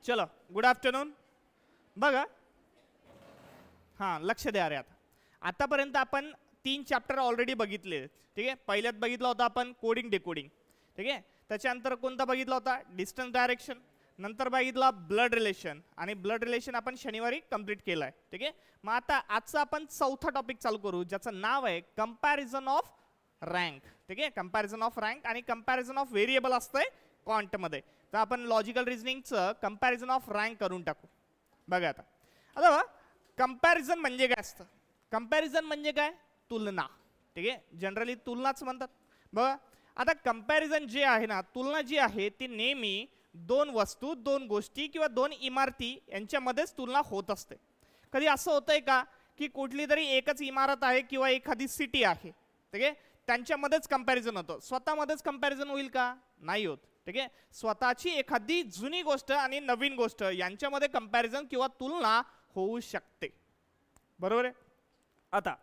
चलो good afternoon. बघा हां लक्ष द्या रे. आतापर्यंत आपण 3 चॅप्टर ऑलरेडी बघितले. ठीक आहे, पहिल्यात बघितला होता आपण कोडिंग डेकोडिंग. ठीक आहे, त्याच्यानंतर कोणता बघितला होता डिस्टन्स डायरेक्शन. नंतर बघितला ब्लड रिलेशन आणि ब्लड रिलेशन आपण शनिवारी कंप्लीट केलाय. ठीक आहे, मग आता आजचा आपण चौथा टॉपिक चालू करू ज्याचं नाव आहे कंपॅरिझन ऑफ रँक. ठीक आहे, कंपॅरिझन ऑफ रँक आणि कंपॅरिझन ऑफ व्हेरिएबल असतंय क्वांटमध्ये. तर आपण लॉजिकल रिझनिंगचं कंपॅरिझन ऑफ रँक करून टाकू. बघा आता कंपॅरिझन म्हणजे काय असतं. कंपॅरिझन म्हणजे काय, तुलना. ठीक आहे, जनरली तुलनाच म्हणतात. बघा आता कंपॅरिझन जे आहे ना, तुलना जी आहे ती नेहमी दोन वस्तू, दोन गोष्टी किंवा दोन इमारती यांच्यामध्येच तुलना होत असते. कधी असं होतंय का की कुठली तरी एकच इमारत आहे किंवा एखादी सिटी आहे, ठीक आहे, त्यांच्यामध्येच कंपॅरिझन होतं. स्वतःमध्येच कंपॅरिझन होईल का, नाही होत. ठीक आहे, स्वतःची एखादी जुनी गोष्ट आणि नवीन गोष्ट यांच्यामध्ये कंपॅरिझन किंवा तुलना होऊ शकते. बरोबर आहे. आता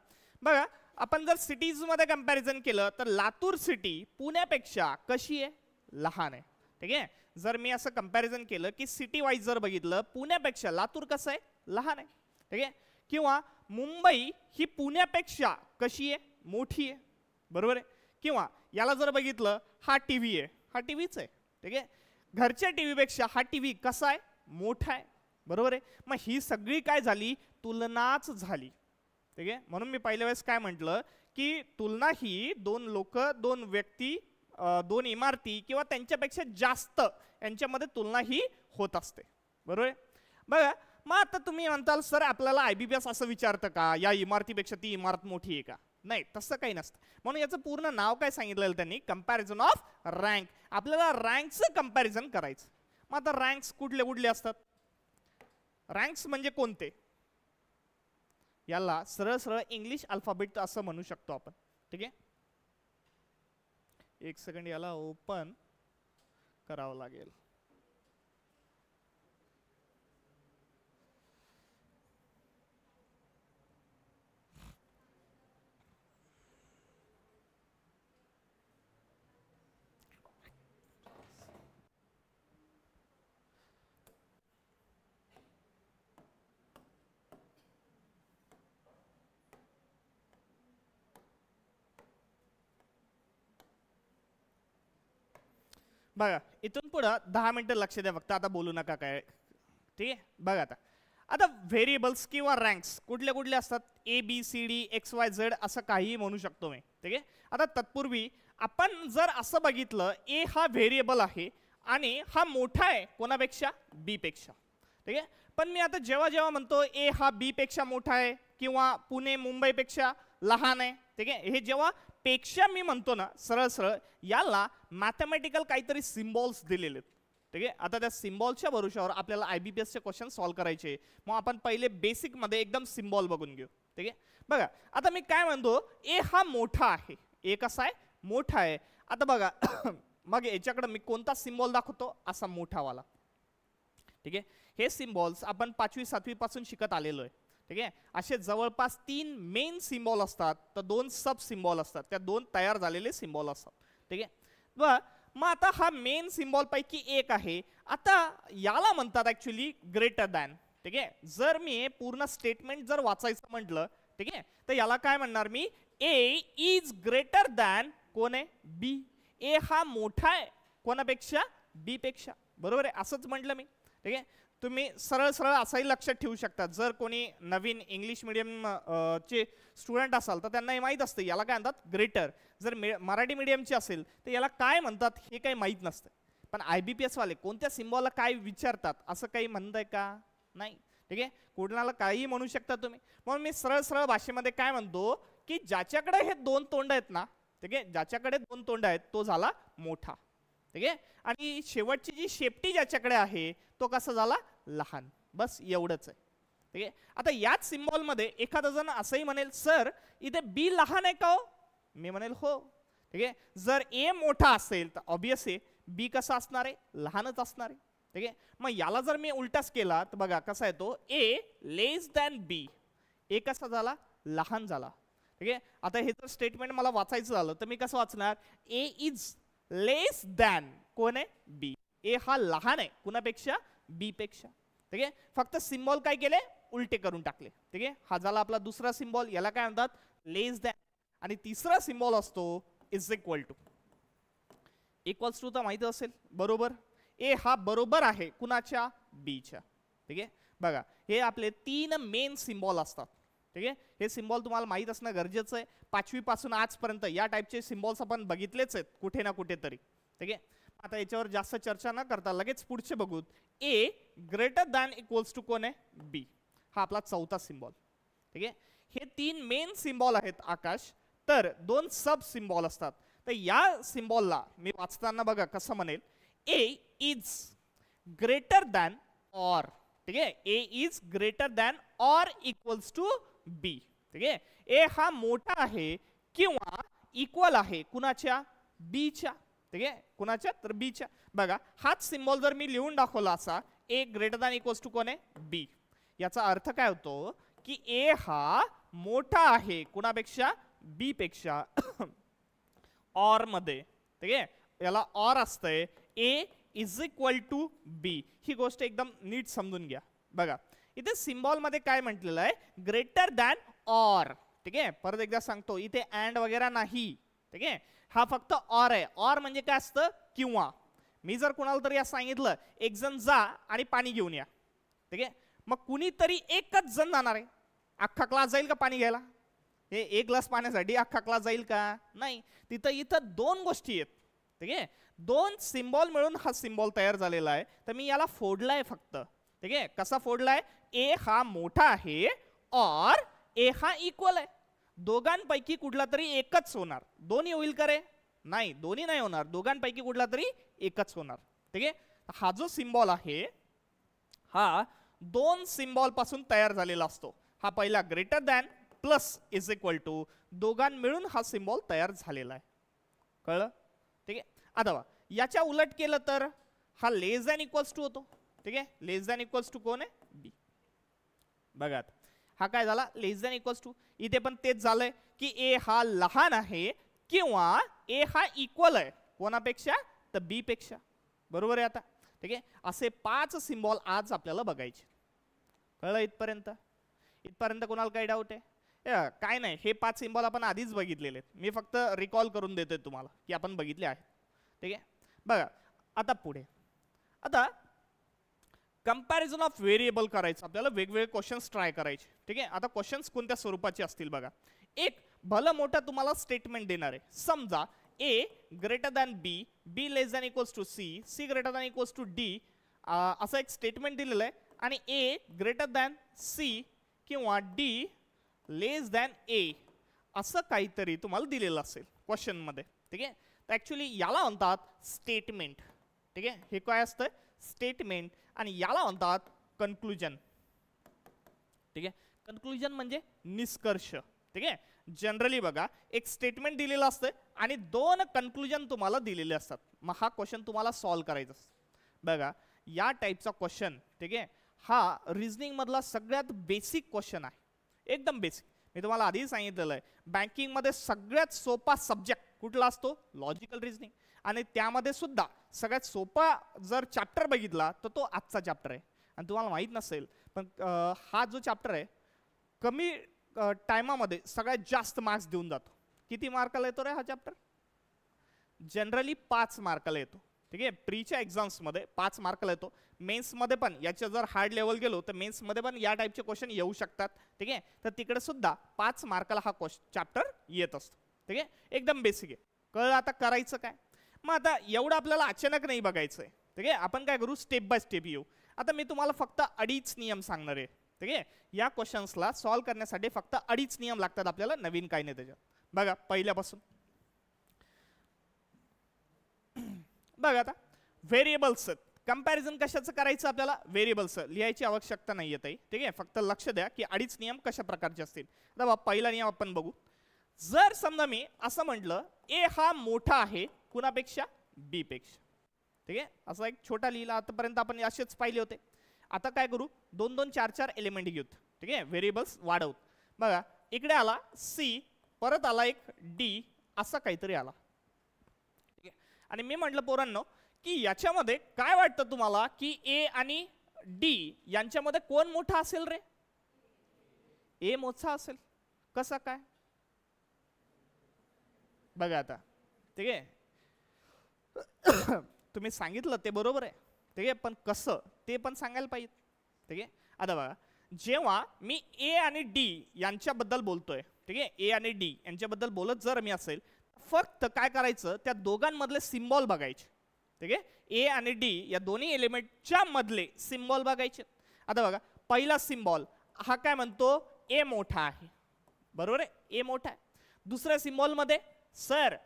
बघा आपण जर सिटीज मध्ये कंपॅरिझन केलं तर लातूर सिटी पुण्यापेक्षा कशी आहे, लहान आहे. ठीक आहे, जर मी असं कंपॅरिझन केलं की सिटी वाईज जर बघितलं पुण्यापेक्षा लातूर कसं आहे, लहान आहे. ठीक आहे, किंवा मुंबई ही पुण्यापेक्षा कशी आहे, मोठी आहे. बरोबर आहे. किंवा याला जर बघितलं हा टीव्ही आहे, हा टीव्हीच आहे. ठीक आहे, घरच्या टीव्हीपेक्षा हा टीव्ही कसा आहे, मोठा आहे. बरोबर आहे. मग ही सगळी काय झाली, तुलनाच झाली. ठीक आहे, म्हणून मी पहिल्या वेळेस काय म्हटलं की तुलना ही दोन लोक, दोन व्यक्ती, दोन इमारती किंवा त्यांच्यापेक्षा जास्त यांच्यामध्ये तुलना ही होत असते. बरोबर आहे. बघा मग आता तुम्ही म्हणताल सर आपल्याला IBPS असं विचारतं का या इमारतीपेक्षा ती इमारत मोठी आहे का. नाही, तसं काही नसतं. म्हणून याचं पूर्ण नाव काय सांगितलेलं त्यांनी, कंपॅरिझन ऑफ रँक. आपल्याला रँकचं कंपॅरिझन करायचं. मग आता रँक्स कुठले कुठले असतात, रँक्स म्हणजे कोणते, याला सरळ सरळ इंग्लिश अल्फाबेट असं म्हणू शकतो आपण. ठीक आहे, एक सेकंड याला ओपन करावं लागेल. बघा इथून पुढं 10 मिनिटं लक्ष द्या फक्त, आता बोलू नका काय. ठीक आहे, बघा आता आता व्हेरिएबल्स किंवा रँक्स कुठले कुठले असतात, ABCD XYZ असं काहीही म्हणू शकतो मी. ठीक आहे, आता तत्पूर्वी आपण जर असं बघितलं A हा व्हेरिएबल आहे आणि हा मोठा आहे कोणापेक्षा, B पेक्षा. ठीक आहे, पण मी आता जेव्हा जेव्हा म्हणतो A हा B पेक्षा मोठा आहे किंवा पुणे मुंबईपेक्षा लहान आहे, ठीक आहे, हे जेव्हा पेक्षा मी म्हणतो ना सरळ सरळ, याला मॅथमॅटिकल काहीतरी सिम्बॉल्स दिलेले आहेत. ठीक आहे, आता त्या सिम्बॉलच्या भरोशावर आपल्याला IBPS चे क्वेश्चन सॉल्व्ह करायचे. मग आपण पहिले बेसिक मध्ये एकदम सिम्बॉल बघून घेऊ. ठीक आहे, बघा आता मी काय म्हणतो, A हा मोठा आहे, A कसा आहे, मोठा आहे. आता बघा मग याच्याकडे मी कोणता सिम्बॉल दाखवतो, असा मोठावाला. ठीक आहे, हे सिम्बॉल्स आपण 5वी 7वी पासून शिकत आलेलो आहे. ठीक आहे, असे जवळपास 3 मेन सिम्बॉल असतात, तर 2 सब सिम्बॉल असतात, त्या 2 तयार झालेले सिम्बॉल असतात. ठीक आहे, मग आता हा मेन सिम्बॉल पैकी एक आहे. आता याला म्हणतात ऍक्च्युली ग्रेटर दॅन. ठीक आहे, जर मी पूर्ण स्टेटमेंट जर वाचायचं म्हटलं, ठीक आहे, तर याला काय म्हणणार मी, A इज ग्रेटर दॅन कोण आहे, B. A हा मोठा आहे कोणापेक्षा, B पेक्षा. बरोबर आहे, असंच म्हटलं मी. ठीक आहे, तुम्ही सरळ सरळ असंही लक्षात ठेवू शकता. जर कोणी नवीन इंग्लिश मिडियम चे स्टुडंट असाल तर त्यांना हे माहीत असतं याला काय म्हणतात, ग्रेटर. जर मराठी मिडियमचे असेल तर याला काय म्हणतात हे काही माहीत नसतं. पण IBPS वाले कोणत्या सिम्बॉलला काय विचारतात असं काही म्हणताय का, नाही. ठीक आहे, कोणाला काही म्हणू शकता तुम्ही. म्हणून मी सरळ सरळ भाषेमध्ये काय म्हणतो की ज्याच्याकडे हे 2 तोंड आहेत ना, ठीक आहे, ज्याच्याकडे 2 तोंड आहेत तो झाला मोठा. ठीक आहे, आणि शेवटची जी शेपटी ज्याच्याकडे आहे तो कसा झाला, लहान. बस एवढंच आहे. ठीक आहे, आता याच सिम्बॉल मध्ये एखादा जण असंही म्हणेल सर इथे B लहान आहे का हो, मी म्हणेल हो. ठीक आहे, जर A मोठा असेल तर ऑब्वियसली B कसा असणार आहे, लहानच असणार आहे. ठीक आहे, मग याला जर मी उलटाच केला तर बघा कसा येतो, A less than B. A कसा झाला, लहान झाला. ठीक आहे, आता हे जर स्टेटमेंट मला वाचायचं झालं तर मी कसं वाचणार, A इज लेस दॅन कोण आहे, B. A हा लहान आहे कुणापेक्षा, बी पेक्षा. ठीक आहे, फक्त सिम्बॉल काय केले, उलटे करून टाकले. ठीक आहे, हा झाला आपला दुसरा सिम्बॉल, याला काय म्हणतात, लेस दॅन. आणि तिसरा सिम्बॉल असतो is equal to. Equals to तर माहिती असेल, बरोबर. ए हा बरोबर आहे कुणाच्या, बीच्या. ठीक आहे, बघा हे आपले 3 मेन सिम्बॉल असतात. ठीक आहे, हे सिम्बॉल तुम्हाला माहित असणं गरजेचं आहे. 5वी पासून आजपर्यंत या टाईपचे सिम्बॉल्स आपण बघितलेच आहेत कुठे ना कुठेतरी. ठीक आहे, आता याच्यावर जास्त चर्चा न करता लगेच पुढचे बघू. ए ग्रेटर दॅन इक्वल्स टू कोण आहे, बी. हा आपला चौथा सिम्बॉल. ठीक आहे, हे 3 मेन सिम्बॉल आहेत आकाश. तर 2 सब सिम्बॉल असतात. तर या सिम्बॉलला मी वाचताना बघा कसं म्हणेल, A is greater than or. ठीक आहे, A is greater than or equals to B. ठीक आहे, ए हा मोठा आहे किंवा इक्वल आहे कुणाच्या, बीच्या. ठीक आहे, कुणाच्या, तर बीच्या. बघा हाच सिम्बॉल जर मी लिहून दाखवला असा, ए ग्रेटर दॅन इक्वल्स टू कोण आहे, बी. याचा अर्थ काय होतो की ए हा मोठा आहे कुणापेक्षा, बी पेक्षा ऑर मध्ये. ठीक आहे, याला ऑर असतंय, ए इज इक्वल टू बी. ही गोष्ट एकदम नीट समजून घ्या. बघा इथे सिम्बॉल मध्ये काय म्हटलेलं आहे, ग्रेटर दॅन ऑर. ठीक आहे, परत एकदा सांगतो, इथे अँड वगैरे नाही. ठीक आहे, हा फक्त ऑर आहे. ऑर म्हणजे काय असतं, किंवा. मी जर कुणाला तरी असं सांगितलं एक जण जा आणि पाणी घेऊन या. ठीक आहे, मग कुणीतरी एकच जण जाणार आहे, अख्खा क्लास जाईल का पाणी घ्यायला, हे एक ग्लास पाण्यासाठी अख्खा क्लास जाईल का, नाही. तिथं इथं 2 गोष्टी आहेत. ठीक आहे, 2 सिम्बॉल मिळून हा सिम्बॉल तयार झालेला आहे. तर मी याला फोडलाय फक्त. ठीक आहे, कसा फोडलाय, ए हा मोठा आहे और ए हा इक्वल आहे. दोघांपैकी कुठला तरी एकच होणार. दोन्ही होईल का रे, नाही, दोन्ही नाही होणार. दोघांपैकी कुठला तरी एकच होणार. ठीक आहे, हा जो सिम्बॉल आहे हा 2 सिम्बॉल पासून तयार झालेला असतो. हा पहिला greater than plus is equal to, दोघां मिळून हा सिम्बॉल तयार झालेला आहे. कळलं. ठीक आहे, आता याच्या उलट केलं तर हा लेस दॅन इक्वल्स टू होतो. ठीक आहे, लेस दॅन इक्वल्स टू कोण आहे, बी. बघा हा काय झाला, लेस दॅन इक्वल्स टू. इथे पण तेच झालंय की ए हा लहान आहे किंवा ए हा इक्वल आहे कोणापेक्षा, तर बी पेक्षा. बरोबर आहे. आता ठीक आहे, असे 5 सिम्बॉल आज आपल्याला बघायचे. कळलं इथपर्यंत. इथपर्यंत कोणाला काही डाऊट आहे, काय नाही, हे 5 सिम्बॉल आपण आधीच बघितलेले आहेत. मी फक्त रिकॉल करून देतोय तुम्हाला की आपण बघितले आहेत. ठीक आहे, बघा आता पुढे. आता कंपॅरिझन ऑफ व्हेरिएबल करायचं आपल्याला, वेगवेगळे क्वेश्चन्स ट्राय करायचे. ठीक आहे, आता क्वेश्चन्स कोणत्या स्वरूपाचे असतील बघा. एक भलं मोठा तुम्हाला स्टेटमेंट देणार आहे. समजा A greater than B, B less than equals to C, C greater than equals to D, असं एक स्टेटमेंट दिलेलं आहे. आणि ए ग्रेटर दॅन सी किंवा डी लेस दॅन ए, असं काहीतरी तुम्हाला दिलेलं असेल क्वेश्चन मध्ये. ठीक आहे, तर ऍक्च्युली याला म्हणतात स्टेटमेंट. ठीक आहे, हे काय असतं, स्टेटमेंट. आणि याला म्हणतात कन्क्लुजन. ठीक आहे, कन्क्लुजन म्हणजे निष्कर्ष. ठीक आहे, जनरली बघा एक स्टेटमेंट दिलेलं असतं आणि 2 कन्क्लुजन तुम्हाला दिलेले असतात. मग हा क्वेश्चन तुम्हाला सॉल्व्ह करायचा असतो. बघा या टाईपचा क्वेश्चन, ठीक आहे, हा रिझनिंग मधला सगळ्यात बेसिक क्वेश्चन आहे, एकदम बेसिक. मी तुम्हाला आधी सांगितलेलं आहे, बँकिंग मध्ये सगळ्यात सोपा सब्जेक्ट कुठला असतो, लॉजिकल रिझनिंग. आणि त्यामध्ये सुद्धा सगळ्यात सोपा जर चॅप्टर बघितला तर तो आजचा चॅप्टर आहे. आणि तुम्हाला माहित नसेल पण हा जो चॅप्टर आहे कमी टायमामध्ये सगळ्यात जास्त मार्क्स देऊन जातो. किती मार्काला येतो रे हा चॅप्टर, जनरली 5 मार्काला येतो. ठीक आहे, प्रीच्या एक्झाम्समध्ये 5 मार्काला येतो. मेन्समध्ये पण याच्या जर हार्ड लेवल गेलो तर मेन्समध्ये पण या टाईपचे क्वेश्चन येऊ शकतात. ठीक आहे, तर तिकडे सुद्धा 5 मार्काला हा चॅप्टर येत असतो. ठीक आहे, एकदम बेसिक आहे. कळलं. आता करायचं काय, मग आता एवढं आपल्याला अचानक नाही बघायचंय. ठीक आहे, आपण काय करू, स्टेप बाय स्टेप येऊ. आता मी तुम्हाला फक्त 2.5 नियम सांगणार आहे. ठीक आहे, या क्वेश्चन्सला सॉल्व्ह करण्यासाठी फक्त 2.5 नियम लागतात आपल्याला, नवीन काही नाही त्याच्यात. बघा पहिल्यापासून बघा. आता व्हेरिएबल्स, कंपॅरिझन कशाचं करायचं आपल्याला, व्हेरिएबल्स लिहायची आवश्यकता नाही येत आहे. ठीक आहे, फक्त लक्ष द्या की 2.5 नियम कशा प्रकारचे असतील. आता पहिला नियम आपण बघू. जर समजा मी असं म्हटलं ए हा मोठा आहे कुणापेक्षा, बी पेक्षा. ठीक आहे, असा एक छोटा लिहिला. आतापर्यंत आपण असेच पाहिले होते. आता काय करू, 2-2, 4-4 एलिमेंट घेऊत. ठीक आहे, व्हेरिएबल्स वाढवत. बघा इकडे आला सी, परत आला एक डी, असा काहीतरी आला. ठीक आहे, आणि मी म्हटलं पोरांनो की याच्यामध्ये काय वाटतं तुम्हाला की ए आणि डी यांच्यामध्ये कोण मोठा असेल रे? ए मोठा असेल. कसं काय? बघा आता, ठीक आहे. तुम्ही सांगितलं ते बरोबर आहे, ठीक आहे, पण कसं ते पण सांगायला पाहिजे, ठीक आहे. आता बघा, जेव्हा मी ए आणि डी यांच्याबद्दल बोलतोय, ठीक आहे, ए आणि डी यांच्याबद्दल बोलत जर मी असेल, फक्त काय करायचं, त्या दोघांमधले सिम्बॉल बघायचे, ठीक आहे. ए आणि डी या दोन्ही एलिमेंटच्या मधले सिम्बॉल बघायचे. आता बघा, पहिला सिम्बॉल हा काय म्हणतो, ए मोठा आहे, बरोबर आहे, ए मोठा आहे. दुसऱ्या सिम्बॉल मध्ये सर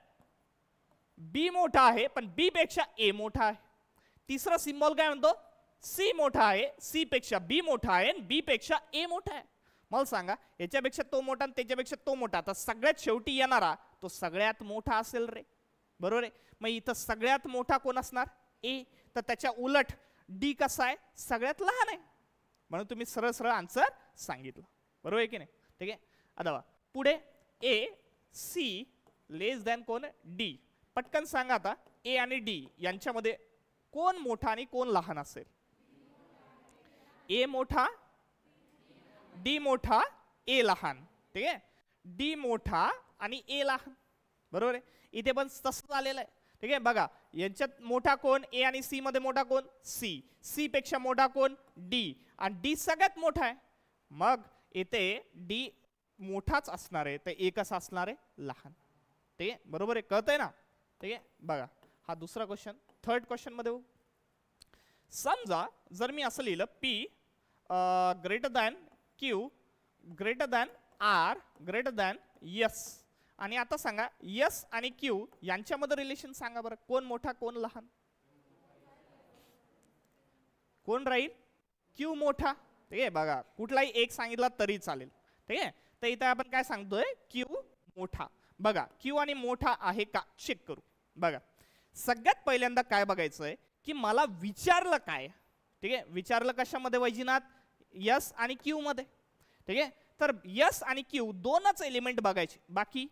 बी मोठा आहे, पण बी पेक्षा ए मोठा आहे. तिसरा सिम्बॉल काय म्हणतो, सी मोठा आहे, सी पेक्षा बी मोठा आहे, बी पेक्षा ए मोठा आहे. मला सांगा, याच्यापेक्षा तो मोठा आणि त्याच्यापेक्षा तो मोठा, आता सगळ्यात शेवटी येणारा तो सगळ्यात मोठा असेल रे, बरोबर आहे. मग इथं सगळ्यात मोठा कोण असणार, ए. तर त्याच्या उलट डी कसा आहे, सगळ्यात लहान आहे, म्हणून तुम्ही सरळ सरळ आन्सर सांगितलं, बरोबर आहे की नाही, ठीक आहे. आता पुढे ए सी लेस दॅन कोण, डी. पटकन सांगा आता, ए आणि डी यांच्यामध्ये कोण मोठा आणि कोण लहान असेल? ए मोठा, डी मोठा, ए लहान, ठीक आहे. डी मोठा आणि ए लहान, बरोबर आहे. इथे पण तसंच आलेलं आहे, ठीक आहे. बघा, यांच्यात मोठा कोण, ए आणि सी मध्ये मोठा कोण, सी. सी पेक्षा मोठा कोण, डी, आणि डी सगळ्यात मोठा आहे. मग इथे डी मोठाच असणार आहे, तर ए कसा असणार आहे, लहान, ठीक आहे, बरोबर आहे. कळतंय ना, ठीक आहे. बघा, हा दुसरा क्वेश्चन. थर्ड क्वेश्चन मध्ये समजा जर मी असं लिहिलं, P greater than Q greater than R greater than S, आणि आता सांगा यस आणि क्यू यांच्यामध्ये रिलेशन सांगा बरं, कोण मोठा कोण लहान? कोण राहील, क्यू मोठा, ठीक आहे. बघा, कुठलाही एक सांगितला तरी चालेल, ठीक आहे. तर इथे आपण काय सांगतोय, क्यू मोठा. बघा, क्यू आणि मोठा आहे का चेक करू. बघा, सगळ्यात पहिल्यांदा काय बघायचंय की मला विचारलं काय, ठीक आहे. विचारलं कशामध्ये वैजनाथ, यस आणि क्यू मध्ये, ठीक आहे. तर यस आणि क्यू दोनच एलिमेंट बघायचे, बाकी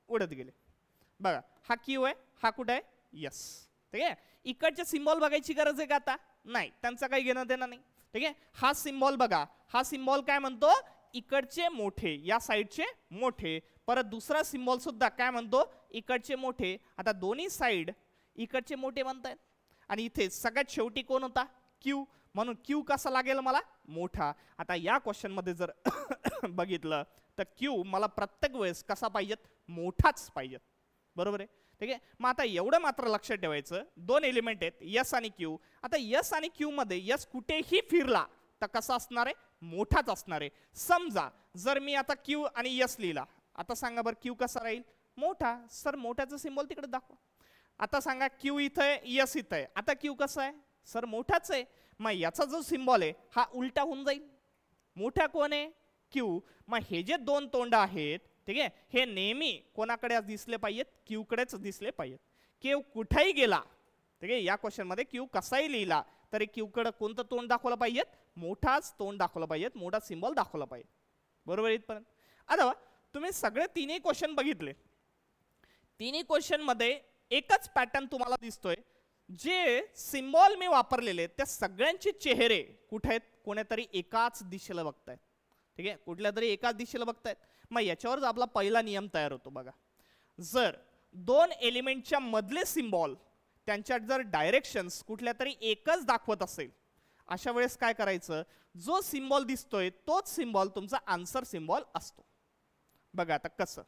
उडत गेले. बघा, हा क्यू आहे, हा कुठे आहे, यस, ठीक आहे. इकडचे सिम्बॉल बघायची गरज आहे का आता? नाही, त्यांचा काही घेणं देणं नाही, ठीक आहे. हा सिम्बॉल बघा, हा सिम्बॉल काय म्हणतो, इकडचे मोठे, या साइडचे मोठे. परत दुसरा सिम्बॉल सुद्धा काय म्हणतो, इकडचे मोठे. आता दोन्ही साइड इकडचे मोठे म्हणतायत, आणि इथे सगळ्यात शेवटी कोण होता, क्यू, म्हणून क्यू कसा लागेल मला, मोठा. आता या क्वेश्चन मध्ये जर बघितलं तर क्यू मला प्रत्येक वेळेस कसा पाहिजे, मोठाच पाहिजे, बरोबर आहे, ठीक आहे. मग आता एवढं मात्र लक्षात ठेवायचं, दोन एलिमेंट आहेत यस आणि क्यू. आता यस आणि क्यू मध्ये यस कुठेही फिरला तर कसा असणार आहे, मोठाच असणार आहे. समजा जर मी आता क्यू आणि यस लिहिला, आता सांगा बरं क्यू कसा राहील, मोठा. सर मोठ्याचा सिम्बॉल तिकडे दाखवा. आता सांगा क्यू इथं आहे, यस इथं आहे, आता क्यू कसा आहे, सर मोठाच आहे. मग याचा जो सिम्बॉल आहे हा उलटा होऊन जाईल, मोठा कोण आहे, क्यू. मग हे जे दोन तोंड आहेत, ठीक आहे, हे नेहमी कोणाकडे दिसले पाहिजेत, क्यू कडेच दिसले पाहिजेत. क्यू कुठेही गेला, ठीक आहे, या क्वेश्चन मध्ये क्यू कसाही लिहिला तरी क्यू कडे कोणतं तोंड दाखवलं पाहिजेत, मोठाच तोंड दाखवलं पाहिजेत, मोठा सिम्बॉल दाखवला पाहिजे, बरोबर इथपर्यंत. आता तुम्ही सगळे तिन्ही क्वेश्चन बघितले, तिन्ही क्वेश्चन मध्ये एकच पॅटर्न तुम्हाला दिसतोय, जे सिम्बॉल मी वापरलेले त्या सगळ्यांचे चेहरे कुठे आहेत, कोणीतरी एकाच दिशेला बघतायत, ठीक आहे, कुठल्या तरी एकाच दिशेला बघतायत. मग याच्यावरच आपला पहिला नियम तयार होतो. बघा, जर दोन एलिमेंटच्या मधले सिम्बॉल त्यांच्यात जर डायरेक्शन्स कुठल्या तरी एकच दाखवत असेल, अशा वेळेस काय करायचं, जो सिम्बॉल दिसतोय तोच सिम्बॉल तुमचा आन्सर सिम्बॉल असतो. बघा आता कसं.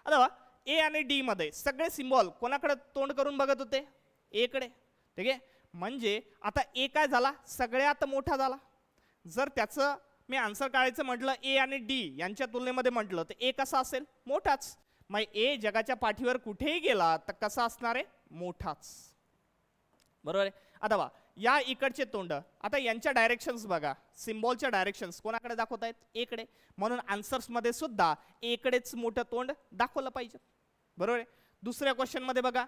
आता ए आणि डी मध्ये सगळे सिम्बॉल कोणाकडे तोंड करून बघत होते, ए कडे, ठीक आहे. म्हणजे आता ए काय झाला, सगळ्यात मोठा झाला. जर त्याचं मी आन्सर काढायचं म्हटलं ए आणि डी यांच्या तुलनेमध्ये म्हटलं तर ए कसा असेल, मोठाच. मग ए जगाच्या पाठीवर कुठेही गेला तर कसा असणार आहे, मोठाच, बरोबर आहे. आता या इकडचे तोंड, आता यांच्या डायरेक्शन्स बघा, सिम्बॉलच्या डायरेक्शन्स कोणाकडे दाखवत आहेत, ए कडे. म्हणून आन्सर्स मध्ये सुद्धा ए कडेच मोठं तोंड दाखवलं पाहिजे, बरोबर आहे. दुसऱ्या क्वेश्चन मध्ये बघा,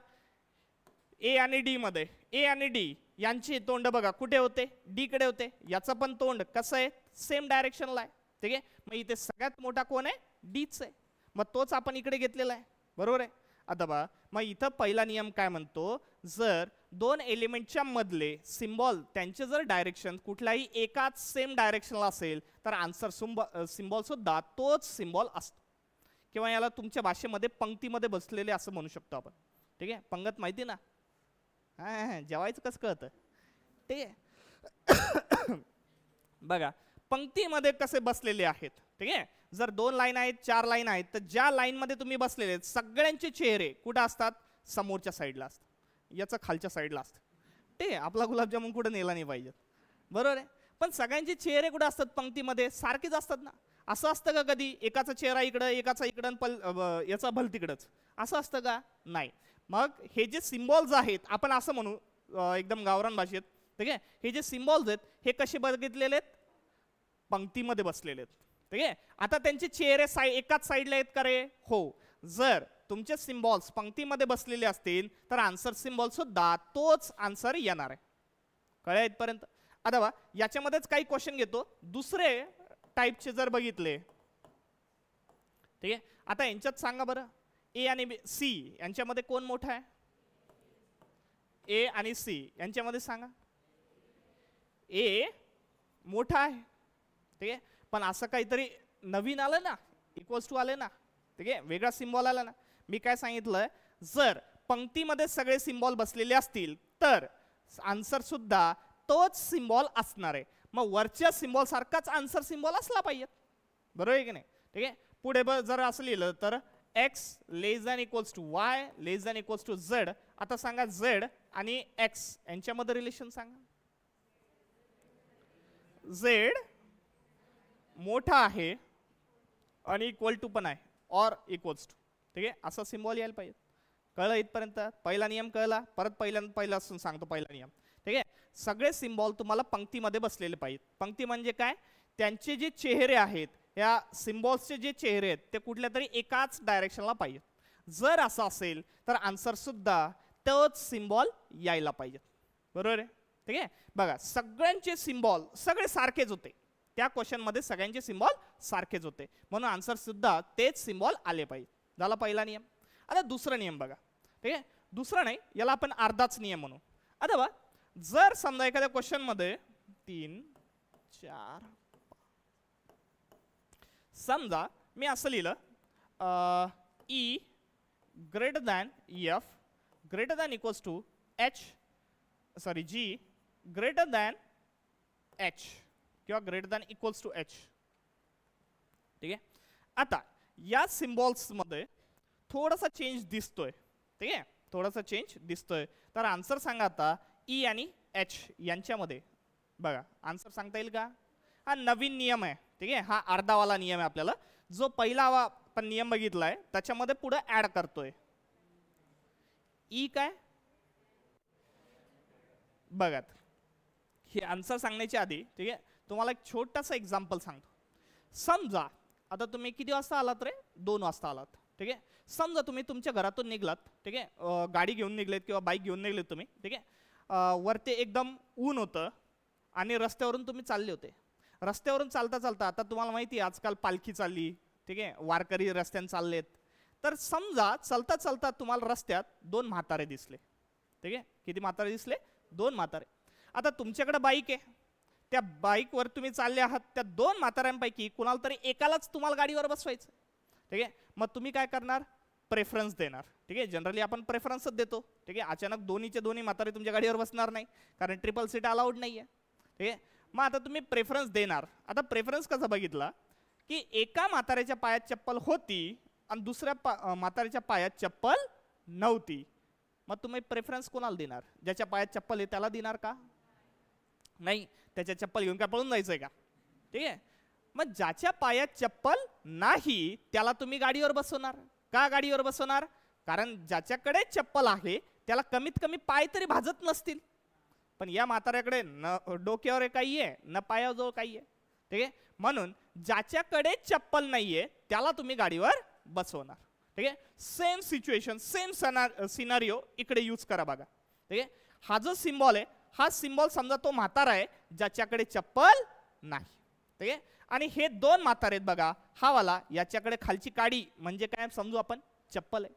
ए आणि डी मध्ये, ए आणि डी यांचे तोंड बघा कुठे होते, डी कडे होते. याचं पण तोंड कसं आहे, सेम डायरेक्शनला आहे, ठीक आहे. मग इथे सगळ्यात मोठा कोण आहे, डीच आहे, मग तोच आपण इकडे घेतलेला आहे, बरोबर आहे. आता बा मग इथं पहिला नियम काय म्हणतो, जर दोन एलिमेंटच्या मधले सिम्बॉल त्यांचे जर डायरेक्शन कुठल्याही एकाच सेम डायरेक्शनला असेल तर आन्सर सिम्बॉल सुद्धा तोच सिम्बॉल असतो, किंवा याला तुमच्या भाषेमध्ये पंक्तीमध्ये बसलेले असं म्हणू शकतो आपण. ठीक आहे, पंगत माहिती ना, हा जेवायचं कसं कळतं. ठीक आहे बघा पंक्तीमध्ये कसे बसलेले आहेत. ठीक आहे, जर 2 लाईन आहेत 4 लाईन आहेत तर ज्या लाईन मध्ये तुम्ही बसलेले आहेत सगळ्यांचे चेहरे कुठे असतात, समोरच्या साईडला असतात, याचा खालच्या साईडला असतं. ठीक आहे, आपला गुलाबजामुन कुठे नेला नाही पाहिजे, बरोबर आहे. पण सगळ्यांचे चेहरे कुठे असतात, पंक्तीमध्ये सारखेच असतात ना. असं असतं का कधी एकाचा चेहरा इकडं एकाचा इकडं याचा भल तिकडंच, असं असतं का, नाही. मग हे जे सिम्बॉल्स आहेत आपण असं म्हणू एकदम गावरान भाषेत. ठीक आहे, हे जे सिम्बॉल्स आहेत हे कसे बघितलेले आहेत, पंक्तीमध्ये बसलेले आहेत. ठीक आहे, आता त्यांचे चेहरे एकाच साईडला आहेत का रे, हो. जर तुमचे सिम्बॉल्स पंक्तीमध्ये बसलेले असतील तर आन्सर सिम्बॉल सुद्धा तोच आन्सर येणार आहे. कळलं इथपर्यंत. आता बा याच्यामध्येच काही क्वेश्चन घेतो दुसरे टाईपचे जर बघितले. ठीक आहे, आता यांच्यात सांगा बरं, ए आणि सी यांच्यामध्ये कोण मोठा आहे, ए आणि सी यांच्यामध्ये सांगा. ए मोठा आहे. ठीक आहे, पण असं काहीतरी नवीन आलं ना, इक्वल्स टू आले ना. ठीक आहे, वेगळा सिम्बॉल आला ना. मी काय सांगितलं, जर पंक्तीमध्ये सगळे सिम्बॉल बसलेले असतील तर आन्सर सुद्धा तोच सिम्बॉल असणार आहे. मग वरच्या सिम्बॉल सारखाच आन्सर सिम्बॉल असला पाहिजे, बरोबर आहे की नाही. ठीक आहे, पुढे जर असं लिहिलं तर x less than equals to y less than equals to z. आता सांगा z आणि x यांच्यामध्ये रिलेशन सांगा. z मोठा आहे आणि इक्वल टू पण आहे, ऑर इक्वल्स टू. ठीक आहे, असा सिम्बॉल यायला पाहिजे. कळलं इथपर्यंत. पहिला नियम कळला, परत पहिला असून सांगतो पहिला नियम. ठीक आहे, सगळे सिम्बॉल तुम्हाला पंक्तीमध्ये बसलेले पाहिजेत. पंक्ती म्हणजे काय, त्यांचे जे चेहरे आहेत या सिम्बॉल्सचे जे चेहरे आहेत ते कुठल्या तरी एकाच डायरेक्शनला पाहिजेत. जर असं असेल तर आन्सर सुद्धा तोच सिम्बॉल यायला पाहिजेत, बरोबर आहे. ठीक आहे, बघा सगळ्यांचे सिम्बॉल सगळे सारखेच होते, त्या क्वेश्चन मध्ये सगळ्यांचे सिम्बॉल सारखेच होते म्हणून आन्सर सुद्धा तेच सिम्बॉल आले पाहिजे. झाला पहिला नियम. आता दुसरा नियम बघा. ठीक आहे, दुसरा नाही, याला आपण अर्धाच नियम म्हणू. आता बघा जर समजा एखाद्या क्वेश्चन मध्ये 3 4 समजा मी असं लिहिलं E greater than F greater than equals to G greater than H किंवा greater than equals to H. ठीक आहे, आता या सिम्बॉल्स मध्ये थोडासा चेंज दिसतोय. ठीक आहे, थोडासा चेंज दिसतोय तर आन्सर सांगा आता ई आणि एच यांच्यामध्ये. बघा आन्सर सांगता येईल का. हा नवीन नियम आहे. ठीक आहे, हा अर्धावाला नियम आहे. आपल्याला जो पहिला आपण नियम बघितलाय त्याच्यामध्ये पुढे ऍड करतोय. ई काय बघा, हे आन्सर सांगण्याच्या आधी ठीक आहे तुम्हाला एक छोटासा एक्झाम्पल सांगतो. समजा आता तुम्ही किती वाजता आलात रे, 2 वाजता आलात. ठीक आहे, समजा तुम्ही तुमच्या घरातून निघलात. ठीक आहे, गाडी घेऊन निघलेत किंवा बाईक घेऊन निघलेत तुम्ही. ठीक आहे, वरती एकदम ऊन होतं आणि रस्त्यावरून तुम्ही चालले होते. रस्त्यावरून चालता चालता आता तुम्हाला माहिती आहे आजकाल पालखी चालली. ठीक आहे, वारकरी रस्त्याने चाललेत. तर समजा चालता चालता तुम्हाला रस्त्यात 2 म्हातारे दिसले. ठीक आहे, किती म्हातारे दिसले, 2 म्हातारे. आता तुमच्याकडे बाईक आहे, त्या बाईकवर तुम्ही चालले आहात. त्या 2 म्हाताऱ्यांपैकी कुणाला तरी एकालाच तुम्हाला गाडीवर बसवायचं. ठीक आहे, मग तुम्ही काय करणार, प्रेफरन्स देणार. ठीक आहे, जनरली आपण प्रेफरन्सच देतो. ठीक आहे, अचानक दोन्हीचे दोन्ही म्हातारे तुमच्या गाडीवर बसणार नाही कारण ट्रिपल सीट अलाउड नाही आहे. ठीक आहे, मग आता तुम्ही प्रेफरन्स देणार. आता प्रेफरन्स कसा बघितला की एका म्हाताऱ्याच्या पायात चप्पल होती आणि दुसऱ्या म्हाताऱ्याच्या पायात चप्पल नव्हती. मग तुम्ही प्रेफरन्स कोणाला देणार, ज्याच्या पायात चप्पल आहे त्याला देणार का, नाही. त्याच्या चप्पल घेऊन काय पळून जायचंय का. ठीक आहे, मग ज्याच्या पायात चप्पल नाही त्याला तुम्ही गाडीवर बसवणार. का गाडीवर बसवणार, कारण ज्याच्याकडे चप्पल आहे त्याला कमीत कमी पाय तरी भाजत नसतील. पण या म्हाताऱ्याकडे न डोक्यावर काही आहे न पायाजवळ काही आहे. ठीक आहे, म्हणून ज्याच्याकडे चप्पल नाहीये त्याला तुम्ही गाडीवर बसवणार. ठीक आहे, सेम सिच्युएशन सेम सिनारिओ इकडे यूज करा बघा. ठीक आहे, हा जो सिम्बॉल आहे हा सिम्बॉल समजा तो म्हातारा आहे ज्याच्याकडे चप्पल नाही. ठीक आहे, आणि हे 2 म्हातारे आहेत बघा. हा वाला याच्याकडे खालची काडी म्हणजे काय समजू आपण, चप्पल आहे.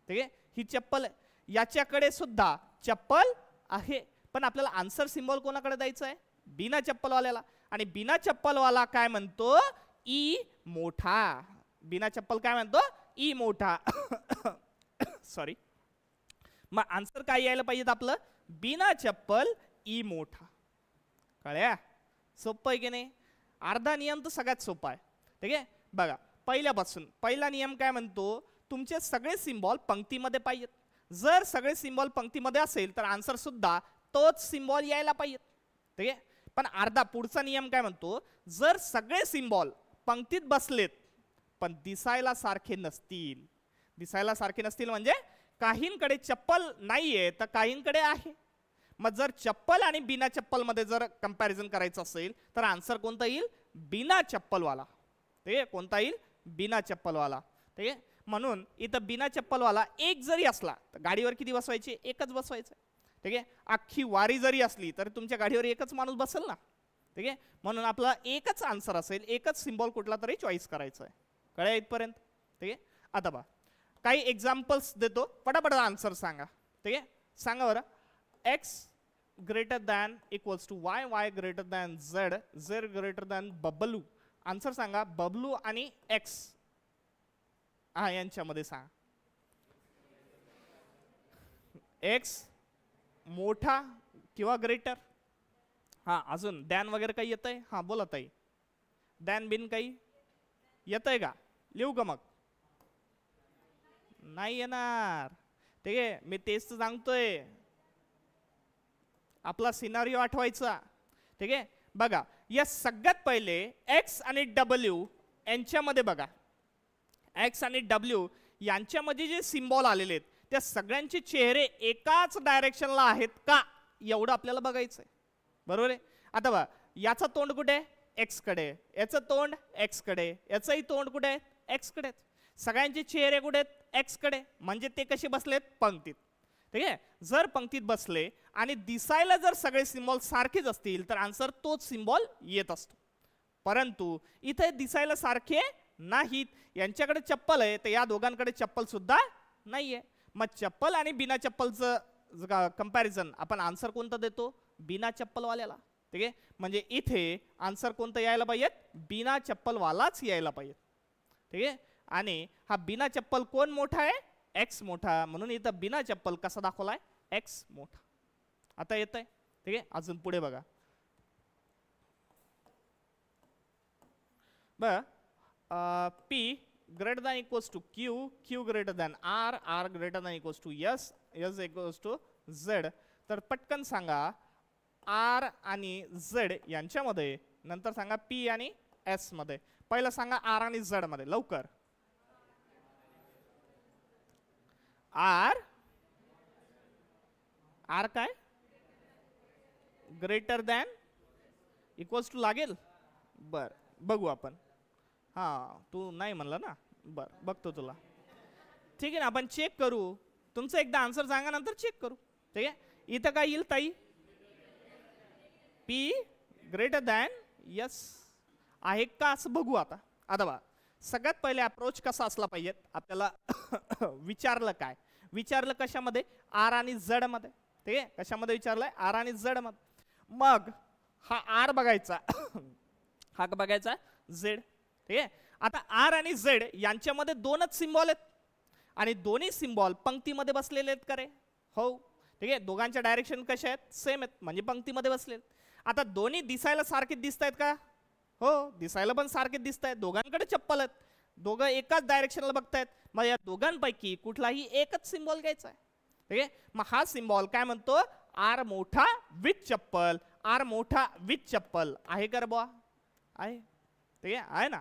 ठीक आहे, ही चप्पल आहे, याच्याकडे सुद्धा चप्पल आहे, पण आपल्याला आन्सर सिम्बॉल कोणाकडे द्यायचं आहे? बिना चप्पलवाल्याला. आणि बिना चप्पलवाला काय म्हणतो? ई मोठा. बिना चप्पल काय म्हणतो? ई मोठा. सॉरी. मग आन्सर काय यायला पाहिजे आपलं? बिना चप्पल ई मोठा. कळ्या? सोपं आहे की नाही? अर्धा नियम तर सगळ्यात सोपा आहे. ठीक आहे, बघा पहिल्यापासून पहिला नियम काय म्हणतो? तुमचे सगळे सिम्बॉल पंक्तीमध्ये पाहिजेत. जर सगळे सिम्बॉल पंक्तीमध्ये असेल तर आन्सर सुद्धा तोच सिम्बॉल यायला पाहिजे. ठीक आहे, पण अर्धा पुढचा नियम काय म्हणतो? जर सगळे सिम्बॉल पंक्तीत बसलेत पण दिसायला सारखे नसतील. दिसायला सारखे नसतील म्हणजे काहींकडे चप्पल नाहीये तर काहींकडे आहे. मग जर चप्पल आणि बिना चप्पल मध्ये जर कंपॅरिझन करायचं असेल तर आन्सर कोणता येईल? बिना चप्पलवाला. ठीक आहे, कोणता येईल? बिना चप्पलवाला. ठीक आहे, म्हणून इथं बिना चप्पलवाला एक जरी असला तर गाडीवर किती बसवायचे? एकच बसवायचं. ठीक आहे, अख्खी वारी जरी असली तर तुमच्या गाडीवर एकच माणूस बसेल ना. ठीक आहे, म्हणून आपला एकच आन्सर असेल, एकच सिम्बॉल कुठला तरी चॉईस करायचं आहे. कळलं इथपर्यंत? ठीक आहे, आता बघा काही एक्झाम्पल्स देतो, पटापट आन्सर सांगा. ठीक आहे, सांगा बरं. X greater than equals to Y, Y greater than Z, Z greater than Bablu. Answer सांगा. बबलू आणि एक्स हा यांच्यामध्ये सांगा. एक्स मोठा किंवा ग्रेटर? हा, अजून दॅन वगैरे काही येतंय? हा बोला ताई. दॅन बिन काही येतंय का? लिहू का मग? नाही येणार. ठीक आहे, मी तेच तर सांगतोय, आपला सिनारिओ आठवायचा. ठीक आहे, बघा या सगळ्यात पहिले एक्स आणि डब्ल्यू यांच्यामध्ये बघा, एक्स आणि डब्ल्यू यांच्यामध्ये जे सिम्बॉल आलेले आहेत त्या सगळ्यांचे चेहरे एकाच डायरेक्शनला आहेत का एवढं आपल्याला बघायचं आहे. बरोबर आहे? आता बघा याचं तोंड कुठे आहे? एक्स कडे. याचं तोंड एक्स कडे. याचंही तोंड कुठे आहे? एक्स कडे. सगळ्यांचे चेहरे कुठे आहेत? एक्स कडे. म्हणजे ते कसे बसलेत? पंक्तीत. ठीक आहे, जर पंक्तीत बसले आणि दिसायला जर सगळे सिम्बॉल सारखेच असतील तर आन्सर तोच सिम्बॉल येत असतो. परंतु इथे दिसायला सारखे नाहीत. यांच्याकडे चप्पल आहे तर या दोघांकडे चप्पल सुद्धा नाहीये. मग चप्पल आणि बिना चप्पलचं कंपॅरिझन आपण आन्सर कोणता देतो? बिना चप्पलवाल्याला. ठीक आहे, म्हणजे इथे आन्सर कोणतं यायला पाहिजे? बिना चप्पलवालाच यायला पाहिजे. ठीक आहे, आणि हा बिना चप्पल कोण मोठा आहे? एक्स मोठा. म्हणून इथं बिना चप्पल कसा दाखवलाय? एक्स मोठा. आता येत आहे. ठीक आहे, अजून पुढे बघा. P greater than equals to Q, Q greater than R, R greater than equals to S, S equals to Z. तर पटकन सांगा R आणि Z यांच्यामध्ये, नंतर सांगा P आणि S मध्ये. पहिलं सांगा R आणि Z मध्ये लवकर. R काय? ग्रेटर दॅन इक्वल्स टू लागेल. बर बघू आपण. हा तू नाही म्हणला ना. बर बघतो तुला. ठीक आहे ना, आपण चेक करू. तुमचं एकदा आन्सर सांगा नंतर चेक करू. ठीक आहे, इथं काय येईल ताई? P ग्रेटर दॅन यस आहे का असं बघू. आता आता बघा सगळ्यात पहिले अप्रोच कसा असला पाहिजे आपल्याला. विचारलं काय? विचारलं कशामध्ये? आर आणि झेड मध्ये. ठीक आहे, कशामध्ये विचारलंय? आर आणि झेड मध्ये. मग हा आर बघायचा, हा बघायचा झेड. ठीक आहे, आता आर आणि झेड यांच्यामध्ये दोनच सिम्बॉल आहेत आणि दोन्ही सिम्बॉल पंक्तीमध्ये बसलेले आहेत का रे? हो. ठीक आहे, दोघांच्या डायरेक्शन कशा आहेत? सेम आहेत, म्हणजे पंक्तीमध्ये बसलेत. आता दोन्ही दिसायला सारखेच दिसत आहेत का? हो, दिसायला पण सारखेच दिसत आहेत. दोघांकडे चप्पल आहेत, दोघं एकाच डायरेक्शनला बघतायत. मग या दोघांपैकी कुठलाही एकच सिम्बॉल घ्यायचा आहे. ठीक आहे, मग हा सिम्बॉल काय म्हणतो? आर मोठा विथ चप्पल. आर मोठा विथ चप्पल आहे का रे बुवा? आहे. ठीक आहे, आहे ना.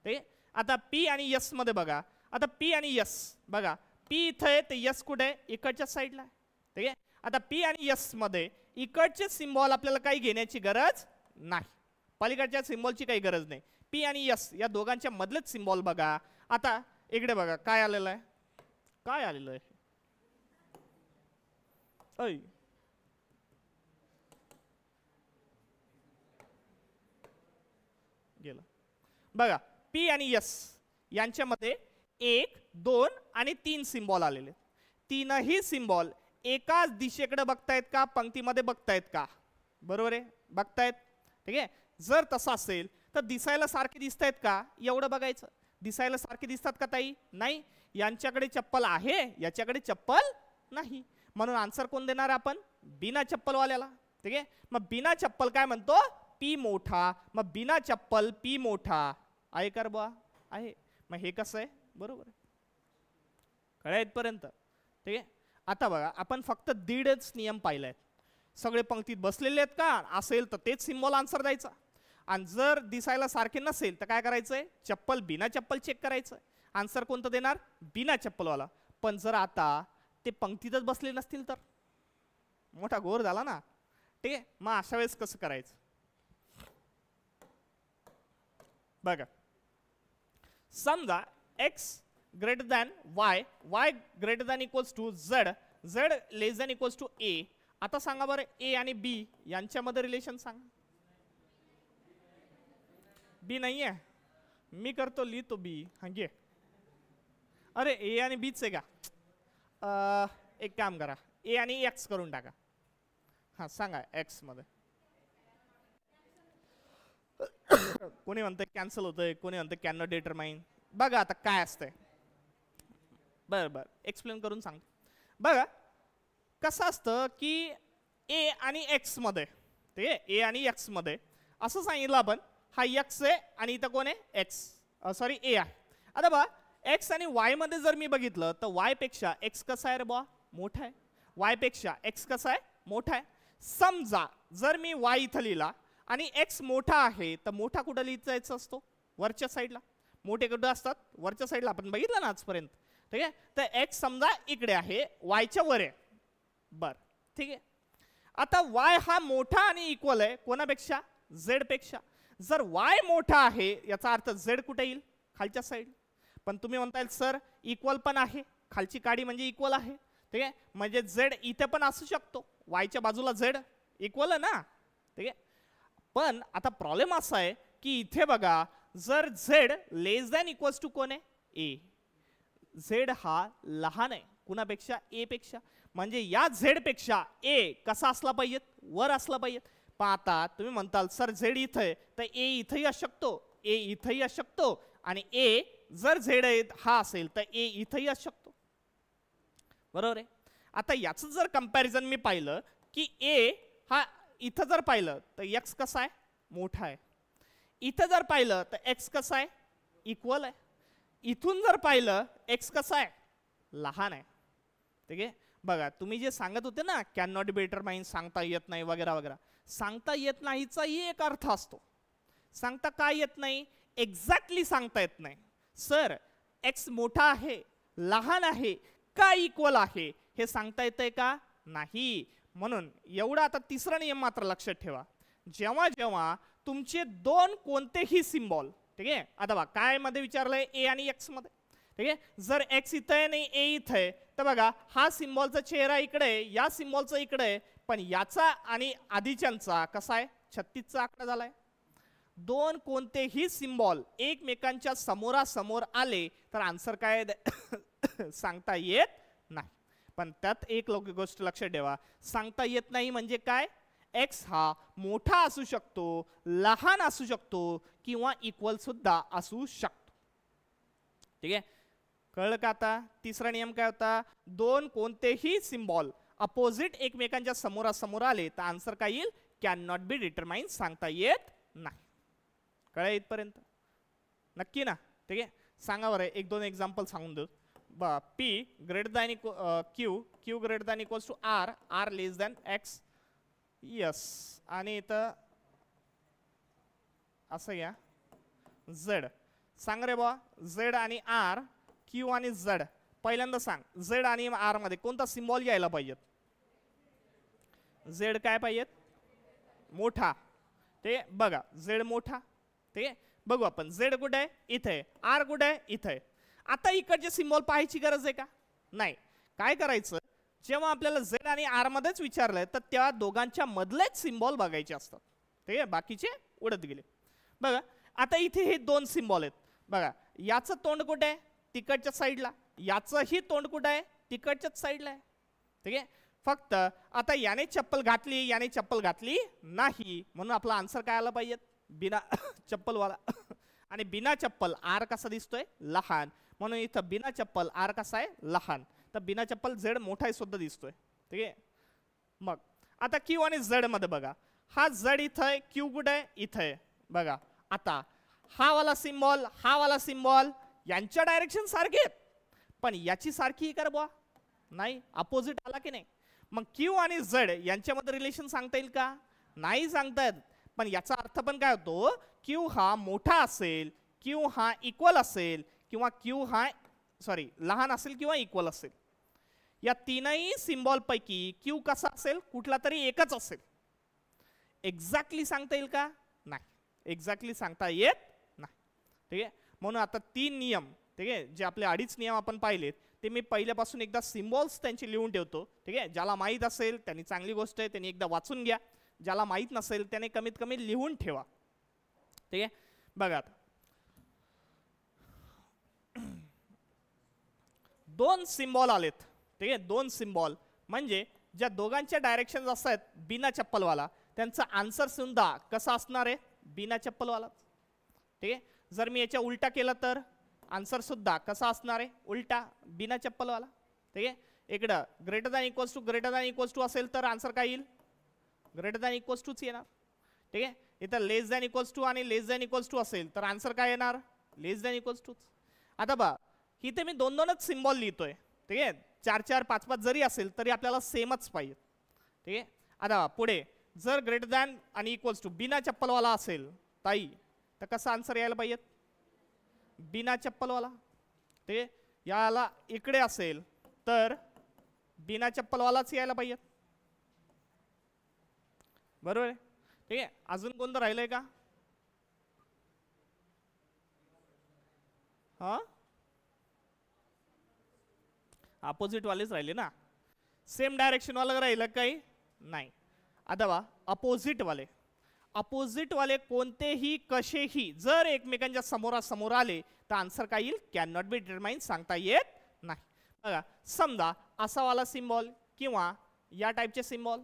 ठीक आहे, आता पी आणि यस मध्ये बघा. आता पी आणि यस बघा, पी इथं आहे ते यस कुठे आहे? इकडच्या साईडला. ठीक आहे, आता पी आणि यस मध्ये इकडचे सिम्बॉल आपल्याला काही घेण्याची गरज नाही, पलीकडच्या सिम्बॉलची काही गरज नाही. पी आणि यस या दोघांच्या मधलेच सिम्बॉल बघा. आता इकडे बघा काय आलेलं आहे? काय आलेलं आहे? गेलं बघा. पी आणि यस यांच्यामध्ये 1, 2 आणि 3 सिम्बॉल आलेले. तीनही सिम्बॉल एकाच दिशेकडे बघतायत का, पंक्तीमध्ये बघतायत का? बरोबर आहे, बघतायत. ठीक आहे, जर तसं असेल तर दिसायला सारखे दिसतायत का, एवढं बघायचं. दिसायला सारखे दिसतात का ताई? नाही. यांच्याकडे चप्पल आहे, याच्याकडे चप्पल नाही, म्हणून आन्सर कोण देणार आपण? बिना चप्पलवाल्याला. ठीक आहे, मग बिना चप्पल काय म्हणतो? पी मोठा. मग बिना चप्पल पी मोठा आहे का बुवा? आहे. मग हे कसं आहे? बरोबर आहे, कळलं इथपर्यंत? ठीक आहे, आता बघा आपण फक्त दीडच नियम पाहिलेत. सगळे पंक्तीत बसलेले आहेत का, असेल तर तेच सिम्बॉल आन्सर द्यायचा, आणि जर दिसायला सारखे नसेल तर काय करायचंय? चप्पल बिना चप्पल चेक करायचं. आन्सर कोणतं देणार? बिना चप्पलवाला. पण जर आता ते पंक्तीतच बसले नसतील तर मोठा घोर झाला ना. ठीक आहे, मग अशा वेळेस कसं करायचं बघा. समजा x greater than y, y greater than equals to z, z less than equals to a. आता सांगा बरं a आणि b यांच्यामध्ये रिलेशन सांगा. b नाही आहे, मी करतो, लिहितो b. हा घे. अरे a आणि bच आहे का? एक काम करा, a आणि x करून टाका. हा सांगा x मध्ये. कोणी म्हणतं कॅन्सल होतंय, कोणी म्हणतं कॅन नॉट डिटरमाइन. बघा आता काय असतंय, बरं बरं एक्सप्लेन करून सांगतो. बघा कसं असतं की a आणि x मध्ये, ठीक आहे, a आणि x मध्ये असं सांगितलं आपण, हा x आहे आणि इथं कोण आहे? x, सॉरी a आहे. आता बघा x आणि y मध्ये जर मी बघितलं तर y पेक्षा x कसा आहे रे बुवा? मोठा आहे. y पेक्षा x कसा आहे? मोठा आहे. समजा जर मी y इथं लिहिला आणि x मोठा आहे तर मोठा कुठं लिहायचा असतो? वरच्या साईडला. मोठे कुठं असतात? वरच्या साईडला. आपण बघितलं ना आजपर्यंत. ठीक आहे, तर x समजा इकडे आहे, y च्या वर आहे. बर, ठीक आहे. आता y हा मोठा आणि इक्वल आहे कोणापेक्षा? z पेक्षा. जर y मोठा आहे याचा अर्थ z कुठे येईल? खालच्या साईड. पण तुम्ही म्हणताय सर इक्वल पण आहे, खालची काडी म्हणजे इक्वल आहे. ठीक आहे, म्हणजे z इथे पण असू शकतो, y च्या बाजूला z इक्वल आहे ना. ठीक आहे, पण आता प्रॉब्लेम असा आहे की इथे बघा, जर z less than equals to कोण आहे? a. z हा लहान आहे कुणापेक्षा? a पेक्षा. म्हणजे या z पेक्षा a कसा असला पाहिजे? वर असला पाहिजे. पण आता तुम्ही म्हणताल सर z इथं आहे तर a इथंही असू शकतो, a इथंही असू शकतो, आणि a जर z हा असेल तर a इथंही असू शकतो. बरोबर आहे. आता याचं जर कंपॅरिझन मी पाहिलं की a हा इथं जर पाहिलं तर x कसा आहे? मोठा आहे. इथं जर पाहिलं तर x कसा आहे? इक्वल आहे. इथून जर पाहिलं x कसा आहे? लहान आहे. ठीक आहे, बघा तुम्ही जे सांगत होते ना कॅन नॉट बी डिटरमाइन, सांगता येत नाही वगैरे वगैरे, सांगता येत नाहीचाही एक अर्थ असतो. सांगता का येत नाही? एक्झॅक्टली सांगता येत नाही. सर x मोठा आहे, लहान आहे का इक्वल आहे हे सांगता येतंय का? नाही. म्हणून एवढा आता तिसरा नियम मात्र लक्षात ठेवा. जेव्हा जेव्हा तुमचे दोन कोणतेही सिम्बॉल, ठीक आहे, आता बघा काय मध्ये विचारलंय? a आणि x मध्ये. ठीक आहे, जर x इथं आहे आणि a इथं आहे तर बघा हा सिम्बॉलचा चेहरा इकडे आहे, या सिम्बॉलचा इकडे आहे, पण याचा आणि आधीच्यांचा कसा आहे? 36चा आकडा झालाय. दोन कोणतेही सिम्बॉल एकमेकांच्या समोरासमोर आले तर आन्सर काय सांगता येत नाही. पण त्यात एक गोष्ट लक्षात ठेवा, सांगता येत नाही म्हणजे काय? x हा मोठा असू शकतो, लहान असू शकतो, किंवा इक्वल सुद्धा असू शकतो. ठीक आहे, कळलं का आता? तिसरा नियम काय होता? दोन कोणतेही सिम्बॉल अपोजिट एकमेकांच्या समोरासमोर आले तर आन्सर काय येईल? कॅन नॉट बी डिटरमाइन, सांगता येत नाही. कळलं इथपर्यंत? नक्की ना? ठीक आहे, सांगा बरं एक दोन एक्झाम्पल सांगून देऊ. p greater than q greater than equals to r less than x. Yes, आणि इथं असं घ्या z. सांग रे बा, z आणि r, q आणि z. पहिल्यांदा सांग z आणि r मध्ये कोणता सिम्बॉल यायला पाहिजेत? z काय पाहिजेत? मोठा. ते बघा z मोठा. ठीक आहे, बघू आपण z कुठे आहे? इथे आहे. r कुठे आहे? इथे आहे. आता इकडचे सिम्बॉल पाहायची गरज आहे का? नाही. काय करायचं, जेव्हा आपल्याला z आणि r मध्येच विचारलंय तर त्या दोघांच्या मधलेच सिम्बॉल बघायचे असतात. ठीक आहे, बाकीचे उडत गेले. बघा आता इथे हे दोन सिम्बॉल आहेत. बघा याचं तोंड कुठे आहे? तिकडच्या साईडला. याचंही तोंड कुठे आहे? तिकडच्याच साईडला आहे. ठीक आहे, फक्त आता याने चप्पल घातली, याने चप्पल घातली नाही, म्हणून आपला आन्सर काय आला पाहिजे, बिना चप्पलवाला. आणि बिना चप्पल आर कसा दिसतोय, लहान, म्हणून इथं बिना चप्पल आर कसा आहे, लहान. तर बिना चप्पल झेड मोठा सुद्धा दिसतोय. ठीक आहे, मग आता क्यू आणि झेड मध्ये बघा, हा झेड इथं आहे, क्यू कुठे आहे, इथं आहे. बघा आता हा वाला सिम्बॉल, हा वाला सिम्बॉल यांच्या डायरेक्शन सारखे आहेत, पण याची सारखी कर बुवा, नाही, अपोजिट आला की नाही. मग क्यू आणि झेड यांच्यामध्ये रिलेशन सांगता येईल का, नाही सांगता येत. पण याचा अर्थ पण काय होतो, क्यू हा मोठा असेल, क्यू हा इक्वल असेल, किंवा क्यू हा लहान असेल किंवा इक्वल असेल. या तीनही सिम्बॉल पैकी क्यू कसा असेल, कुठला तरी एकच असेल. एक्झॅक्टली सांगता येईल का, नाही, एक्झॅक्टली सांगता येत नाही. ठीक आहे, म्हणून आता 3 नियम, ठीक आहे, जे आपले 2.5 नियम आपण पाहिलेत, ते मी पहिल्यापासून एकदा सिम्बॉल्स त्यांची लिहून ठेवतो. ठीक आहे, ज्याला माहीत असेल त्यांनी चांगली गोष्ट आहे, त्यांनी एकदा वाचून घ्या. ज्याला माहीत नसेल त्याने कमीत कमी लिहून ठेवा. ठीक आहे, बघा आता 2 सिम्बॉल आलेत. ठीक आहे, 2 सिम्बॉल म्हणजे ज्या दोघांच्या डायरेक्शन असतात बिना चप्पलवाला, त्यांचा आन्सर सुद्धा कसा असणार आहे, बिना चप्पलवाला. ठीक आहे, जर मी याच्या उलटा केला तर आन्सर सुद्धा कसा असणार आहे, उलटा, बिना चप्पलवाला. ठीक आहे, इकडं ग्रेटर दॅन इक्वल्स टू असेल तर आन्सर काय येईल, ग्रेटर दॅन इक्वल्स टूच येणार. ठीक आहे, इथं लेस दॅन इक्वल्स टू आणि लेस दॅन इक्वल्स टू असेल तर आन्सर काय येणार, लेस दॅन इक्वल्स टूच. आता बघा इथे मी 2-2च सिम्बॉल लिहितोय. ठीक आहे, 4-4, 5-5 जरी असेल तरी आपल्याला सेमच पाहिजे. ठीक आहे, आता पुढे जर ग्रेटर दॅन आणि इक्वल्स टू बिना चप्पलवाला असेल ताई, तर कसा आन्सर यायला पाहिजे, बिना चप्पलवाला. ते याला इकडे असेल तर बिना चप्पलवालाच यायला पाहिजे. बरोबर आहे. ठीक आहे, अजून कोणतं राहिलंय का, हा, अपोजिट वालेच राहिले ना, सेम डायरेक्शन वाला राहिलं काही नाही. आता बा अपोजिट वाले कोणतेही कसेही जर एकमेकांच्या समोरासमोर आले तर आन्सर काय येईल, कॅन नॉट बी डिटरमाइन, सांगता येत नाही. बघा समजा असा वाला सिम्बॉल किंवा या टाईपचे सिम्बॉल,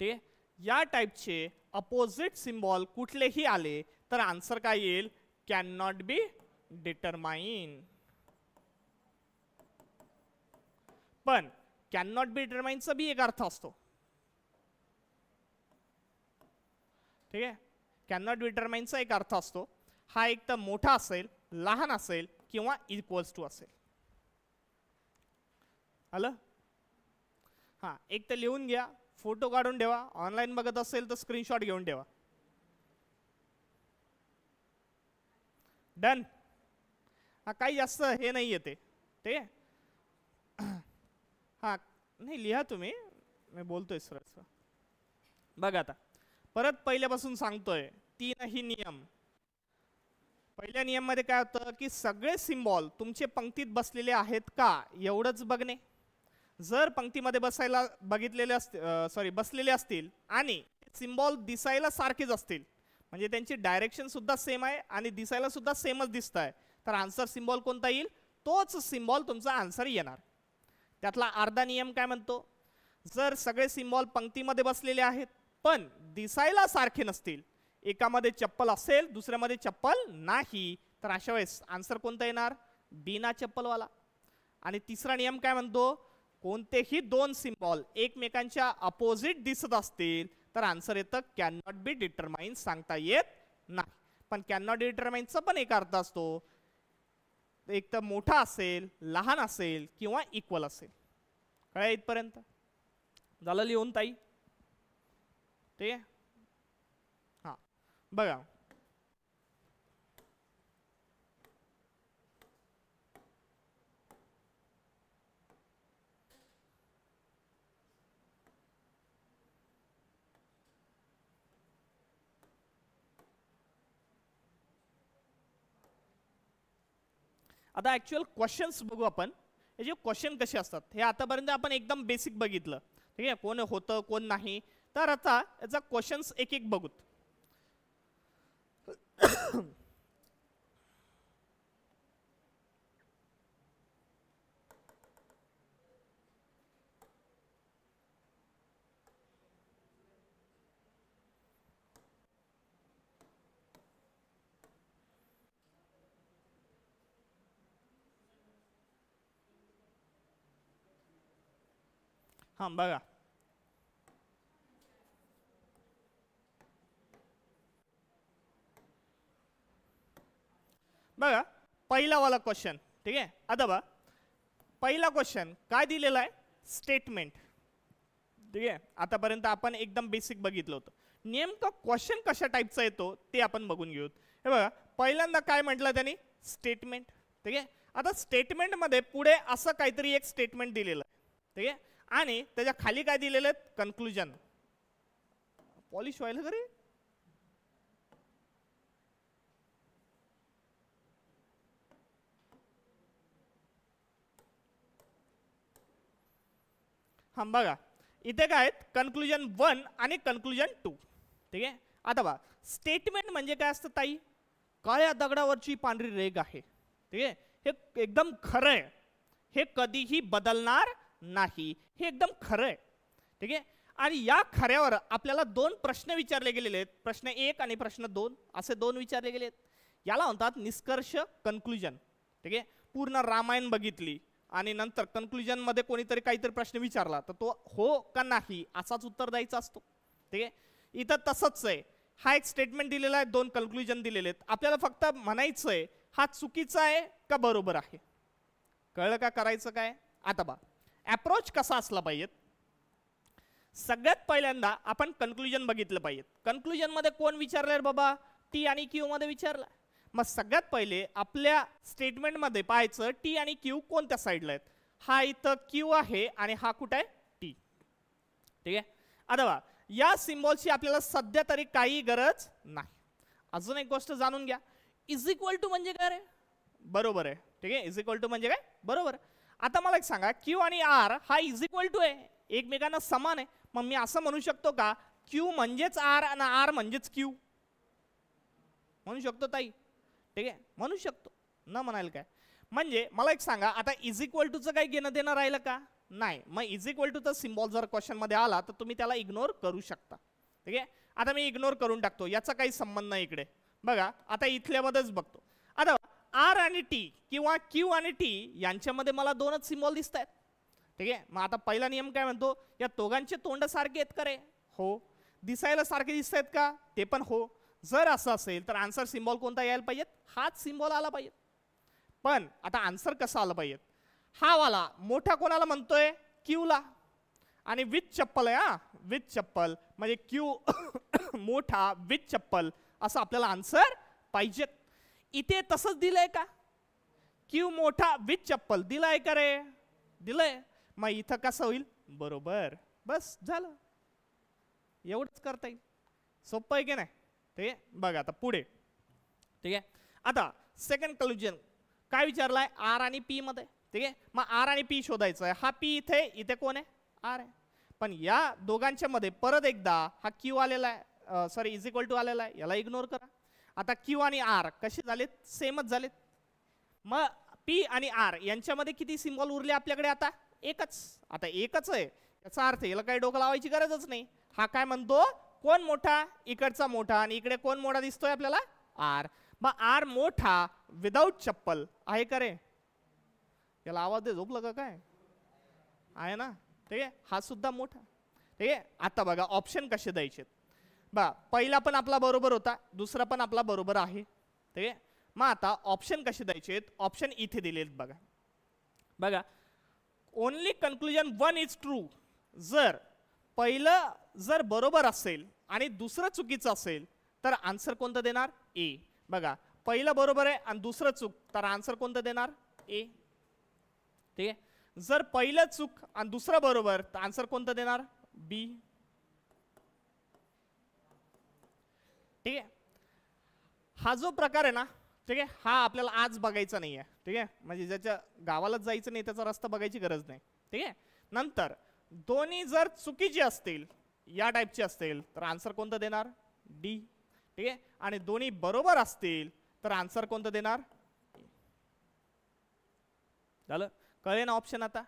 ते या टाईपचे अपोजिट सिम्बॉल कुठलेही आले तर आन्सर काय येईल, कॅन नॉट बी डिटरमाइन. पण कॅन नॉट बी डिटरमाइनचा बी एक अर्थ असतो. ठीक आहे, कॅन नॉट बी डिटरमाइनचा एक अर्थ असतो, हा एक तर मोठा असेल, लहान असेल किंवा इक्वल्स टू असेल. आलं, हा, एक तर लिहून घ्या, फोटो काढून ठेवा, ऑनलाईन बघत असेल तर स्क्रीनशॉट घेऊन ठेवा. डन. हा काही जास्त हे नाही येते. ठीक आहे, हा नाही लिहा तुम्ही, मी बोलतोय सरळ. बघा आता परत पहिल्यापासून सांगतोय, 3ही नियम. पहिल्या नियम मध्ये काय होतं की सगळे सिम्बॉल तुमचे पंक्तीत बसलेले आहेत का एवढंच बघणे. जर पंक्तीमध्ये बसलेले असतील आणि सिम्बॉल दिसायला सारखेच असतील, म्हणजे त्यांची डायरेक्शन सुद्धा सेम आहे आणि दिसायला सुद्धा सेमच दिसत आहे, तर आन्सर सिम्बॉल कोणता येईल, तोच सिम्बॉल तुमचा आन्सर येणार. त्यातला अर्धा नियम काय म्हणतो, जर सगळे सिम्बॉल पंक्तीमध्ये बसलेले आहेत पण दिसायला सारखे नसतील, एकामध्ये चप्पल असेल दुसऱ्यामध्ये चप्पल नाही, तर अशा वेळेस आन्सर कोणता येणार, बिना चप्पलवाला. आणि तिसरा नियम काय म्हणतो, कोणतेही 2 सिम्बॉल एकमेकांच्या अपोजिट दिसत असतील तर आन्सर येतं कॅन नॉट बी डिटरमाइन, सांगता येत नाही. पण कॅन नॉट डिटरमाइनचा पण एक अर्थ असतो, एक तर मोठा असेल, लहान असेल किंवा इक्वल असेल. कळलं इथपर्यंत, झालं लिहून ताई. ठीक आहे, हा बघा आता ऍक्च्युअल क्वेश्चन्स बघू आपण. हे जे क्वेश्चन कसे असतात हे आतापर्यंत आपण एकदम बेसिक बघितलं. ठीक आहे, कोण होतं कोण नाही तर आता याचा क्वेश्चन्स एक एक बघूत. हा बघा, बघा पहिला वाला क्वेश्चन. ठीक आहे, आता बघा पहिला क्वेश्चन काय दिलेला आहे, स्टेटमेंट. ठीक आहे, आतापर्यंत आपण एकदम बेसिक बघितलं होतं. नेमका क्वेश्चन कशा टाईपचा येतो ते आपण बघून घेऊ. हे बघा पहिल्यांदा काय म्हटलं त्यांनी, स्टेटमेंट. ठीक आहे, आता स्टेटमेंट मध्ये पुढे असं काहीतरी एक स्टेटमेंट दिलेलं आहे. ठीक आहे, आणि त्याच्या खाली काय दिलेलं आहे, कन्क्लुजन. पॉलिश व्हायला घरी हा बघा इथे काय आहेत, कन्क्लुजन 1 आणि कन्क्लुजन 2. ठीक आहे, आता बघा स्टेटमेंट म्हणजे काय असतं ताई, काळ्या दगडावरची पांढरी रेघ आहे. ठीक आहे, हे एकदम खरं आहे, हे कधीही बदलणार नाही, हे एकदम खरं आहे. ठीक आहे, आणि या खऱ्यावर आपल्याला दोन प्रश्न विचारले गेलेले आहेत, प्रश्न 1 आणि प्रश्न 2 असे दोन विचारले गेले आहेत. याला म्हणतात निष्कर्ष, कन्क्लुजन. ठीक आहे, पूर्ण रामायण बघितली आणि नंतर कन्क्लुजन मध्ये कोणीतरी काहीतरी प्रश्न विचारला तर तो हो का नाही असाच उत्तर द्यायचा असतो. ठीक आहे, इथं तसंच आहे. हा एक स्टेटमेंट दिलेला आहे, दोन कन्क्लुजन दिलेले आहेत. आपल्याला फक्त म्हणायचं आहे हा चुकीचा आहे का बरोबर आहे. कळलं का करायचं काय. आता बा अप्रोच कसा असला पाहिजे. सगळ्यात पहिल्यांदा आपण कन्क्लुजन बघितलं पाहिजे. कन्क्लुजन मध्ये कोण विचारलंय बाबा, टी आणि क्यू मध्ये विचारलं. मग सगळ्यात पहिले आपल्या स्टेटमेंट मध्ये पाहायचं टी आणि क्यू कोणत्या साईडला आहेत. हा इथं क्यू आहे आणि हा कुठे आहे, टी. ठीक आहे, आता बा या सिम्बॉलची आपल्याला सध्या तरी काही गरज नाही. अजून एक गोष्ट जाणून घ्या, इज इक्वल टू म्हणजे काय रे, बरोबर आहे. ठीक आहे, इज इक्वल टू म्हणजे काय, बरोबर. आता मला एक सांगा, क्यू आणि आर हा इज इक्वल टू आहे, एकमेकांना समान आहे. मग मी असं म्हणू शकतो का क्यू म्हणजेच आर आणि आर म्हणजेच क्यू, म्हणू शकतो ताई. ठीक आहे, म्हणू शकतो न म्हणायला काय. म्हणजे मला एक सांगा, आता इज इक्वल टूचं काही घेणं देणं राहिलं का, नाही. मग इज इक्वल टूचा सिम्बॉल जर क्वेश्चन मध्ये आला तर तुम्ही त्याला इग्नोर करू शकता. ठीक आहे, आता मी इग्नोर करून टाकतो, याचा काही संबंध नाही इकडे. बघा आता इथल्यामध्येच बघतो. आता आर आणि टी किंवा क्यू आणि टी यांच्यामध्ये मला दोनच सिम्बॉल दिसत आहेत. ठीक आहे, मग आता पहिला नियम काय म्हणतो, या दोघांचे तोंड सारखे आहेत का रे, हो. दिसायला सारखे दिसत आहेत का, ते पण हो. जर असं असेल तर आन्सर सिम्बॉल कोणता यायला पाहिजे, हाच सिम्बॉल आला पाहिजे. पण आता आन्सर कसा आला पाहिजे, हा वाला मोठा कोणाला म्हणतोय, क्यू ला. आणि विथ चप्पल आहे, हा विथ चप्पल म्हणजे क्यू मोठा विथ चप्पल असं आपल्याला आन्सर पाहिजे. इथे तसंच दिलंय का, क्यू मोठा विथ चप्पल दिलाय का रे, दिलंय. मग इथं कसं होईल, बरोबर. बस झालं, एवढंच करता येईल. सोपं आहे की नाही. ठीक आहे, बघा आता पुढे. ठीक आहे, आता सेकंड कन्क्लुजन काय विचारलाय, आर आणि पी मध्ये. ठीक आहे, मग आर आणि पी शोधायचं आहे. हा पी इथे, इथे कोण आहे, आर आहे. पण या दोघांच्या मध्ये परत एकदा हा क्यू आलेला आहे, सॉरी इज इक्वल टू आलेला आहे, याला इग्नोर करा. आता क्यू आणि आर कसे झालेत, सेमच झालेत. मग पी आणि आर यांच्यामध्ये किती सिम्बॉल उरले आपल्याकडे, आता एकच. आता एकच आहे याचा अर्थ याला काही डोकं लावायची गरजच नाही. हा काय म्हणतो, कोण मोठा, इकडचा मोठा, आणि इकडे कोण मोठा दिसतोय आपल्याला, आर. मग आर मोठा विदाउट चप्पल आहे का रे, याला आवाज दे, झोपलं का काय, आहे ना. ठीक आहे, हा सुद्धा मोठा. ठीक आहे, आता बघा ऑप्शन कसे द्यायचे. बघा पहिला पण आपला बरोबर होता, दुसरा पण आपला बरोबर आहे. ठीक आहे, मग आता ऑप्शन कसे द्यायचे, ऑप्शन इथे दिलेत बघा. बघा ओनली कन्क्लुजन 1 इज ट्रू. जर पहिलं जर बरोबर असेल आणि दुसरं चुकीचं असेल तर आन्सर कोणतं देणार, ए. बघा पहिलं बरोबर आहे आणि दुसरं चूक, तर आन्सर कोणतं देणार, ए. ठीक आहे, जर पहिलं चूक आणि दुसरं बरोबर तर आन्सर कोणतं देणार, बी. ठीक आहे, हा जो प्रकार आहे ना, ठीक आहे, हा आपल्याला आज बघायचा नाही आहे. ठीक आहे, म्हणजे ज्याच्या गावालाच जायचं नाही त्याचा रस्ता बघायची गरज नाही. ठीक आहे, नंतर दोन्ही जर चुकीचे असतील या टाईपची असतील तर आन्सर कोणतं देणार? डी. ठीक आहे, आणि दोन्ही बरोबर असतील तर आन्सर कोणतं देणार? झालं, कळेल ना ऑप्शन आता?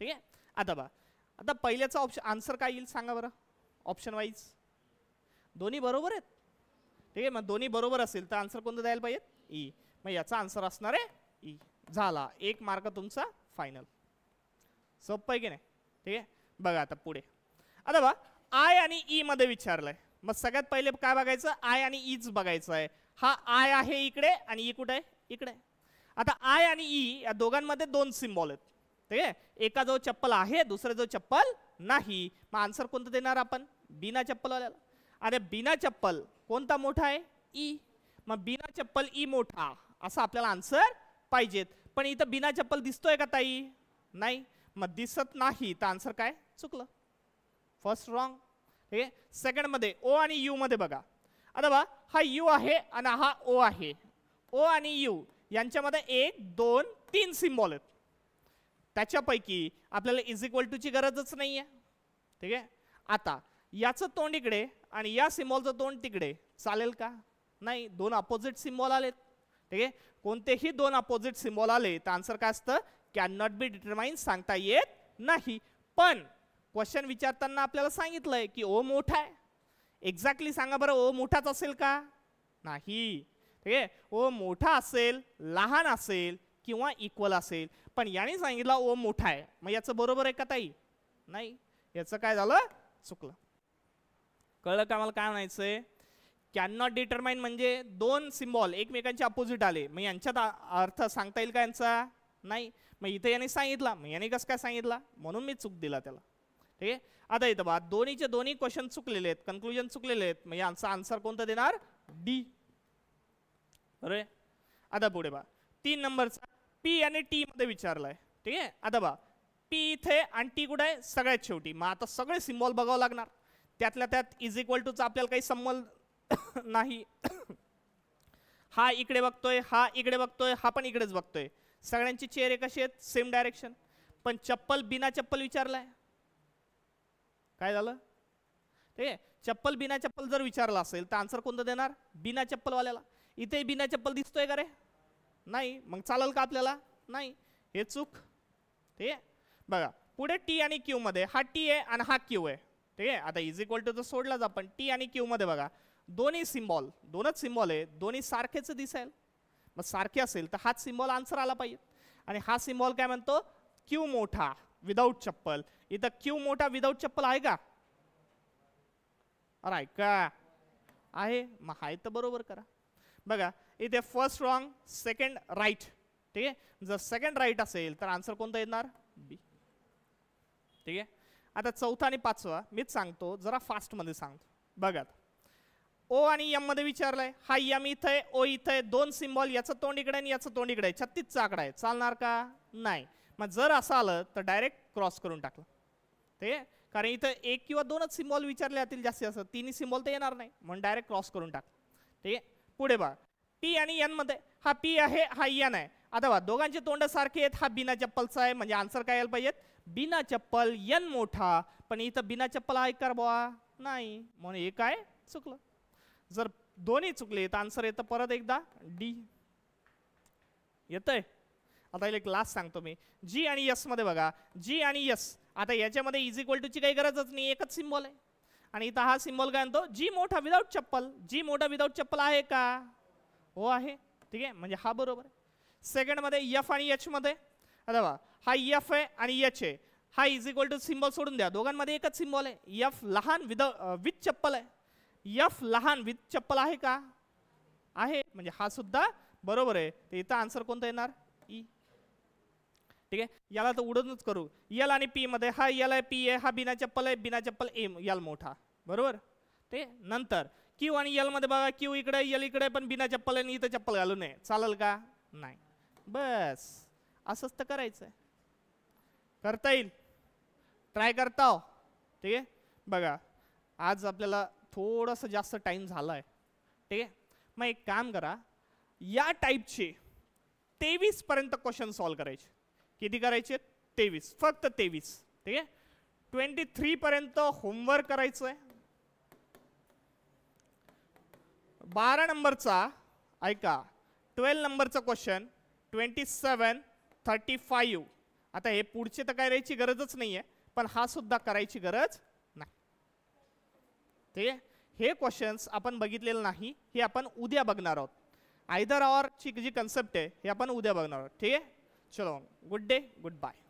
ठीक आहे, आता बघा, आता पहिल्याचा ऑप्शन आन्सर काय येईल सांगा बरं ऑप्शन वाईज. दोन्ही बरोबर आहेत. ठीक आहे, मग दोन्ही बरोबर असेल तर आन्सर कोणतं द्यायला पाहिजे? ई. मग याचा आन्सर असणार आहे ई. झाला, 1 मार्क तुमचा फायनल. सोपं आहे की नाही? ठीक आहे, बघा आता पुढे. आता बघा, आय आणि ई मध्ये विचारलंय, मग सगळ्यात पहिले काय बघायचं? आय आणि ईच बघायचं आहे. हा आय आहे इकडे आणि ई कुठे आहे? इकडे. आता आय आणि ई या दोघांमध्ये 2 सिम्बॉल आहेत. ठीक आहे, एका जो चप्पल आहे, दुसरा जो चप्पल नाही. मग आन्सर कोणतं देणार आपण? बिना चप्पल वाल्याला. आणि बिना चप्पल कोणता मोठा आहे? ई. मग बिना चप्पल ई मोठा असा आपल्याला आन्सर पाहिजेत. पण इथं बिना चप्पल दिसतोय का ताई? नाही. मग दिसत नाही तर आन्सर काय? चुकलं, फर्स्ट रॉंग. ठीक आहे, सेकंड मध्ये ओ आणि यू मध्ये बघा. आता बघा, हा यू आहे आणि हा ओ आहे. ओ आणि यू यांच्यामध्ये 1 2 3 सिम्बॉल आहेत. त्याच्यापैकी आपल्याला इज इक्वल टू ची गरजच नाहीये. ठीक आहे, आता याचं तोंड इकडे आणि या सिम्बॉलचं तोंड तिकडे, चालेल का? नाही, 2 अपोजिट सिम्बॉल आलेत. ठीक आहे, कोणतेही 2 अपोजिट सिम्बॉल आले तर आन्सर काय असतं? कॅन नॉट बी डिटरमाइन, सांगता येत नाही. पण क्वेश्चन विचारताना आपल्याला सांगितलंय की ओ मोठा आहे. एक्झॅक्टली सांगा बरं, ओ मोठाच असेल का? नाही. ठीक आहे, ओ मोठा असेल, लहान असेल किंवा इक्वल असेल. पण याने सांगितलं ओ मोठा आहे, मग याचं बरोबर आहे का ताई? नाही, याचं काय झालं? चुकलं. कळलं का मला काय म्हणायचंय? कॅन नॉट डिटरमाइन म्हणजे 2 सिम्बॉल एकमेकांच्या अपोजिट आले, मग यांच्यात अर्थ सांगता येईल का यांचा? नाही. मग इथे याने सांगितला, मग याने कसं काय सांगितला? म्हणून मी चूक दिला त्याला. ठीक आहे, आता इथं बघा, दोन्हीचे दोन्ही क्वेश्चन चुकलेले आहेत, कन्क्लुजन चुकलेले आहेत. मग यांचा आन्सर कोणता देणार? डी. अरे आता पुढे बघा, 3 नंबरचा पी आणि टी मध्ये विचारलाय. ठीक आहे, आता बघा, पी इथे आणि टी कुठे आहे? सगळ्यात शेवटी. मग आता सगळे सिम्बॉल बघावं लागणार. त्यातल्या त्यात इज इक्वल टू चा आपल्याला काही संबंध नाही. हा इकडे बघतोय, हा इकडे बघतोय, हा पण इकडेच बघतोय. सगळ्यांची चेहरे कशी आहेत? Same direction. पण चप्पल बिना चप्पल विचारलाय, काय झालं? ठीक आहे, चप्पल बिना चप्पल जर विचारला असेल तर आन्सर कोणतं देणार? बिना चप्पल वाल्याला. इथे बिना चप्पल दिसतोय का रे? नाही. मग चालेल का आपल्याला? नाही, हे चूक. ठीक आहे, बघा पुढे टी आणि क्यू मध्ये हा टी आहे आणि हा क्यू आहे. ठीक आहे, आता इज इक्वल टू तर सोडलाच आपण. टी आणि क्यू मध्ये बघा, दोन्ही सिम्बॉल, 2च सिम्बॉल आहे, दोन्ही सारखेच दिसेल. मग सारखे असेल तर हाच सिम्बॉल आन्सर आला पाहिजे. आणि हा सिम्बॉल काय म्हणतो? क्यू मोठा विदाऊट चप्पल. इथं क्यू मोठा विदाऊट चप्पल आहे का? अरे का आहे? मग आहे तर बरोबर करा. बघा इथे फर्स्ट रॉंग, सेकंड राईट. ठीक आहे, जर सेकंड राईट असेल तर आन्सर कोणता येणार? बी. ठीक आहे, आता चौथा आणि पाचवा मीच सांगतो, जरा फास्ट मध्ये सांगतो. बघा, ओ आणि एम मध्ये विचारलंय. हा एम इथं आहे, ओ इथं आहे, 2 सिम्बॉल, याचं तोंड इकडे आणि याचं तोंड इकडे आहे. 36 चा आकडा आहे, चालणार का? नाही. मग जर असं आलं तर डायरेक्ट क्रॉस करून टाकलं. ठीक आहे, कारण इथं 1 किंवा 2च सिम्बॉल विचारले जातील जास्तीत जास्त, 3 सिम्बॉल तर येणार नाही, म्हणून डायरेक्ट क्रॉस करून टाक. ठीक आहे, पुढे बघा, पी आणि एन मध्ये हा पी आहे, हा एन आहे. आता बघा, दोघांचे तोंड सारखे आहेत, हा बिना चप्पलचा आहे, म्हणजे आन्सर काय यायला पाहिजेत? बिना चप्पल एन मोठा. पण इथं बिना चप्पल आहे का बुवा? नाही, म्हणून हे काय? चुकलं. जर दोन्ही चुकले तर आन्सर येतं परत एकदा डी. येतंय? आता एक लास्ट सांगतो मी. जी आणि एस मध्ये बघा, जी आणि एस, आता याच्यामध्ये इज इक्वल टू ची काही गरजच नाही, एकच सिम्बॉल आहे. आणि इथं हा सिम्बॉल काय म्हणतो? जी मोठा विदाऊट चप्पल. जी मोठा विदाऊट चप्पल आहे का? हो आहे. ठीक आहे, म्हणजे हा बरोबर आहे. सेकंड मध्ये एफ आणि एच मध्ये, आता बघा, हा एफ आहे आणि एच आहे. हा इज इक्वल टू सिम्बॉल सोडून द्या, दोघांमध्ये एकच सिम्बॉल आहे. एफ लहान विथ चप्पल आहे. एफ लहान विथ चप्पल आहे का? आहे, म्हणजे हा सुद्धा बरोबर आहे. तर इथं आन्सर कोणता येणार? ई. ठीक आहे, याला तर उडूनच करू. एल आणि पी मध्ये हा एल आहे, पी आहे, हा बिना चप्पल आहे, बिना चप्पल एल मोठा, बरोबर. ते नंतर क्यू आणि एल मध्ये बघा, क्यू इकडे एल इकडे, पण बिना चप्पल आहे, इथं चप्पल घालू नये, चालेल का? नाही. बस असंच तर करायचंय. करता येईल, ट्राय करता हो. ठीक आहे, बघा आज आपल्याला थोडंसं जास्त टाइम झालाय. ठीक आहे, मग एक काम करा, या टाईपचे 23 पर्यंत क्वेश्चन सॉल्व करायचे. किती करायचे? 23, फक्त 23. ठीक आहे, 23 पर्यंत होमवर्क करायचं आहे. 12 नंबरचा ऐका, 12 नंबरचा क्वेश्चन 27, 35. आता हे पुढचे तर काय करायची गरजच नाहीये, पण हा सुद्धा करायची गरज नाही. ठीक आहे, हे क्वेश्चन्स आपण बघितलेलं नाही, हे आपण उद्या बघणार आहोत. आयदर ऑर ची जी कन्सेप्ट आहे हे आपण उद्या बघणार आहोत. ठीक आहे, चलो गुड डे, गुड बाय.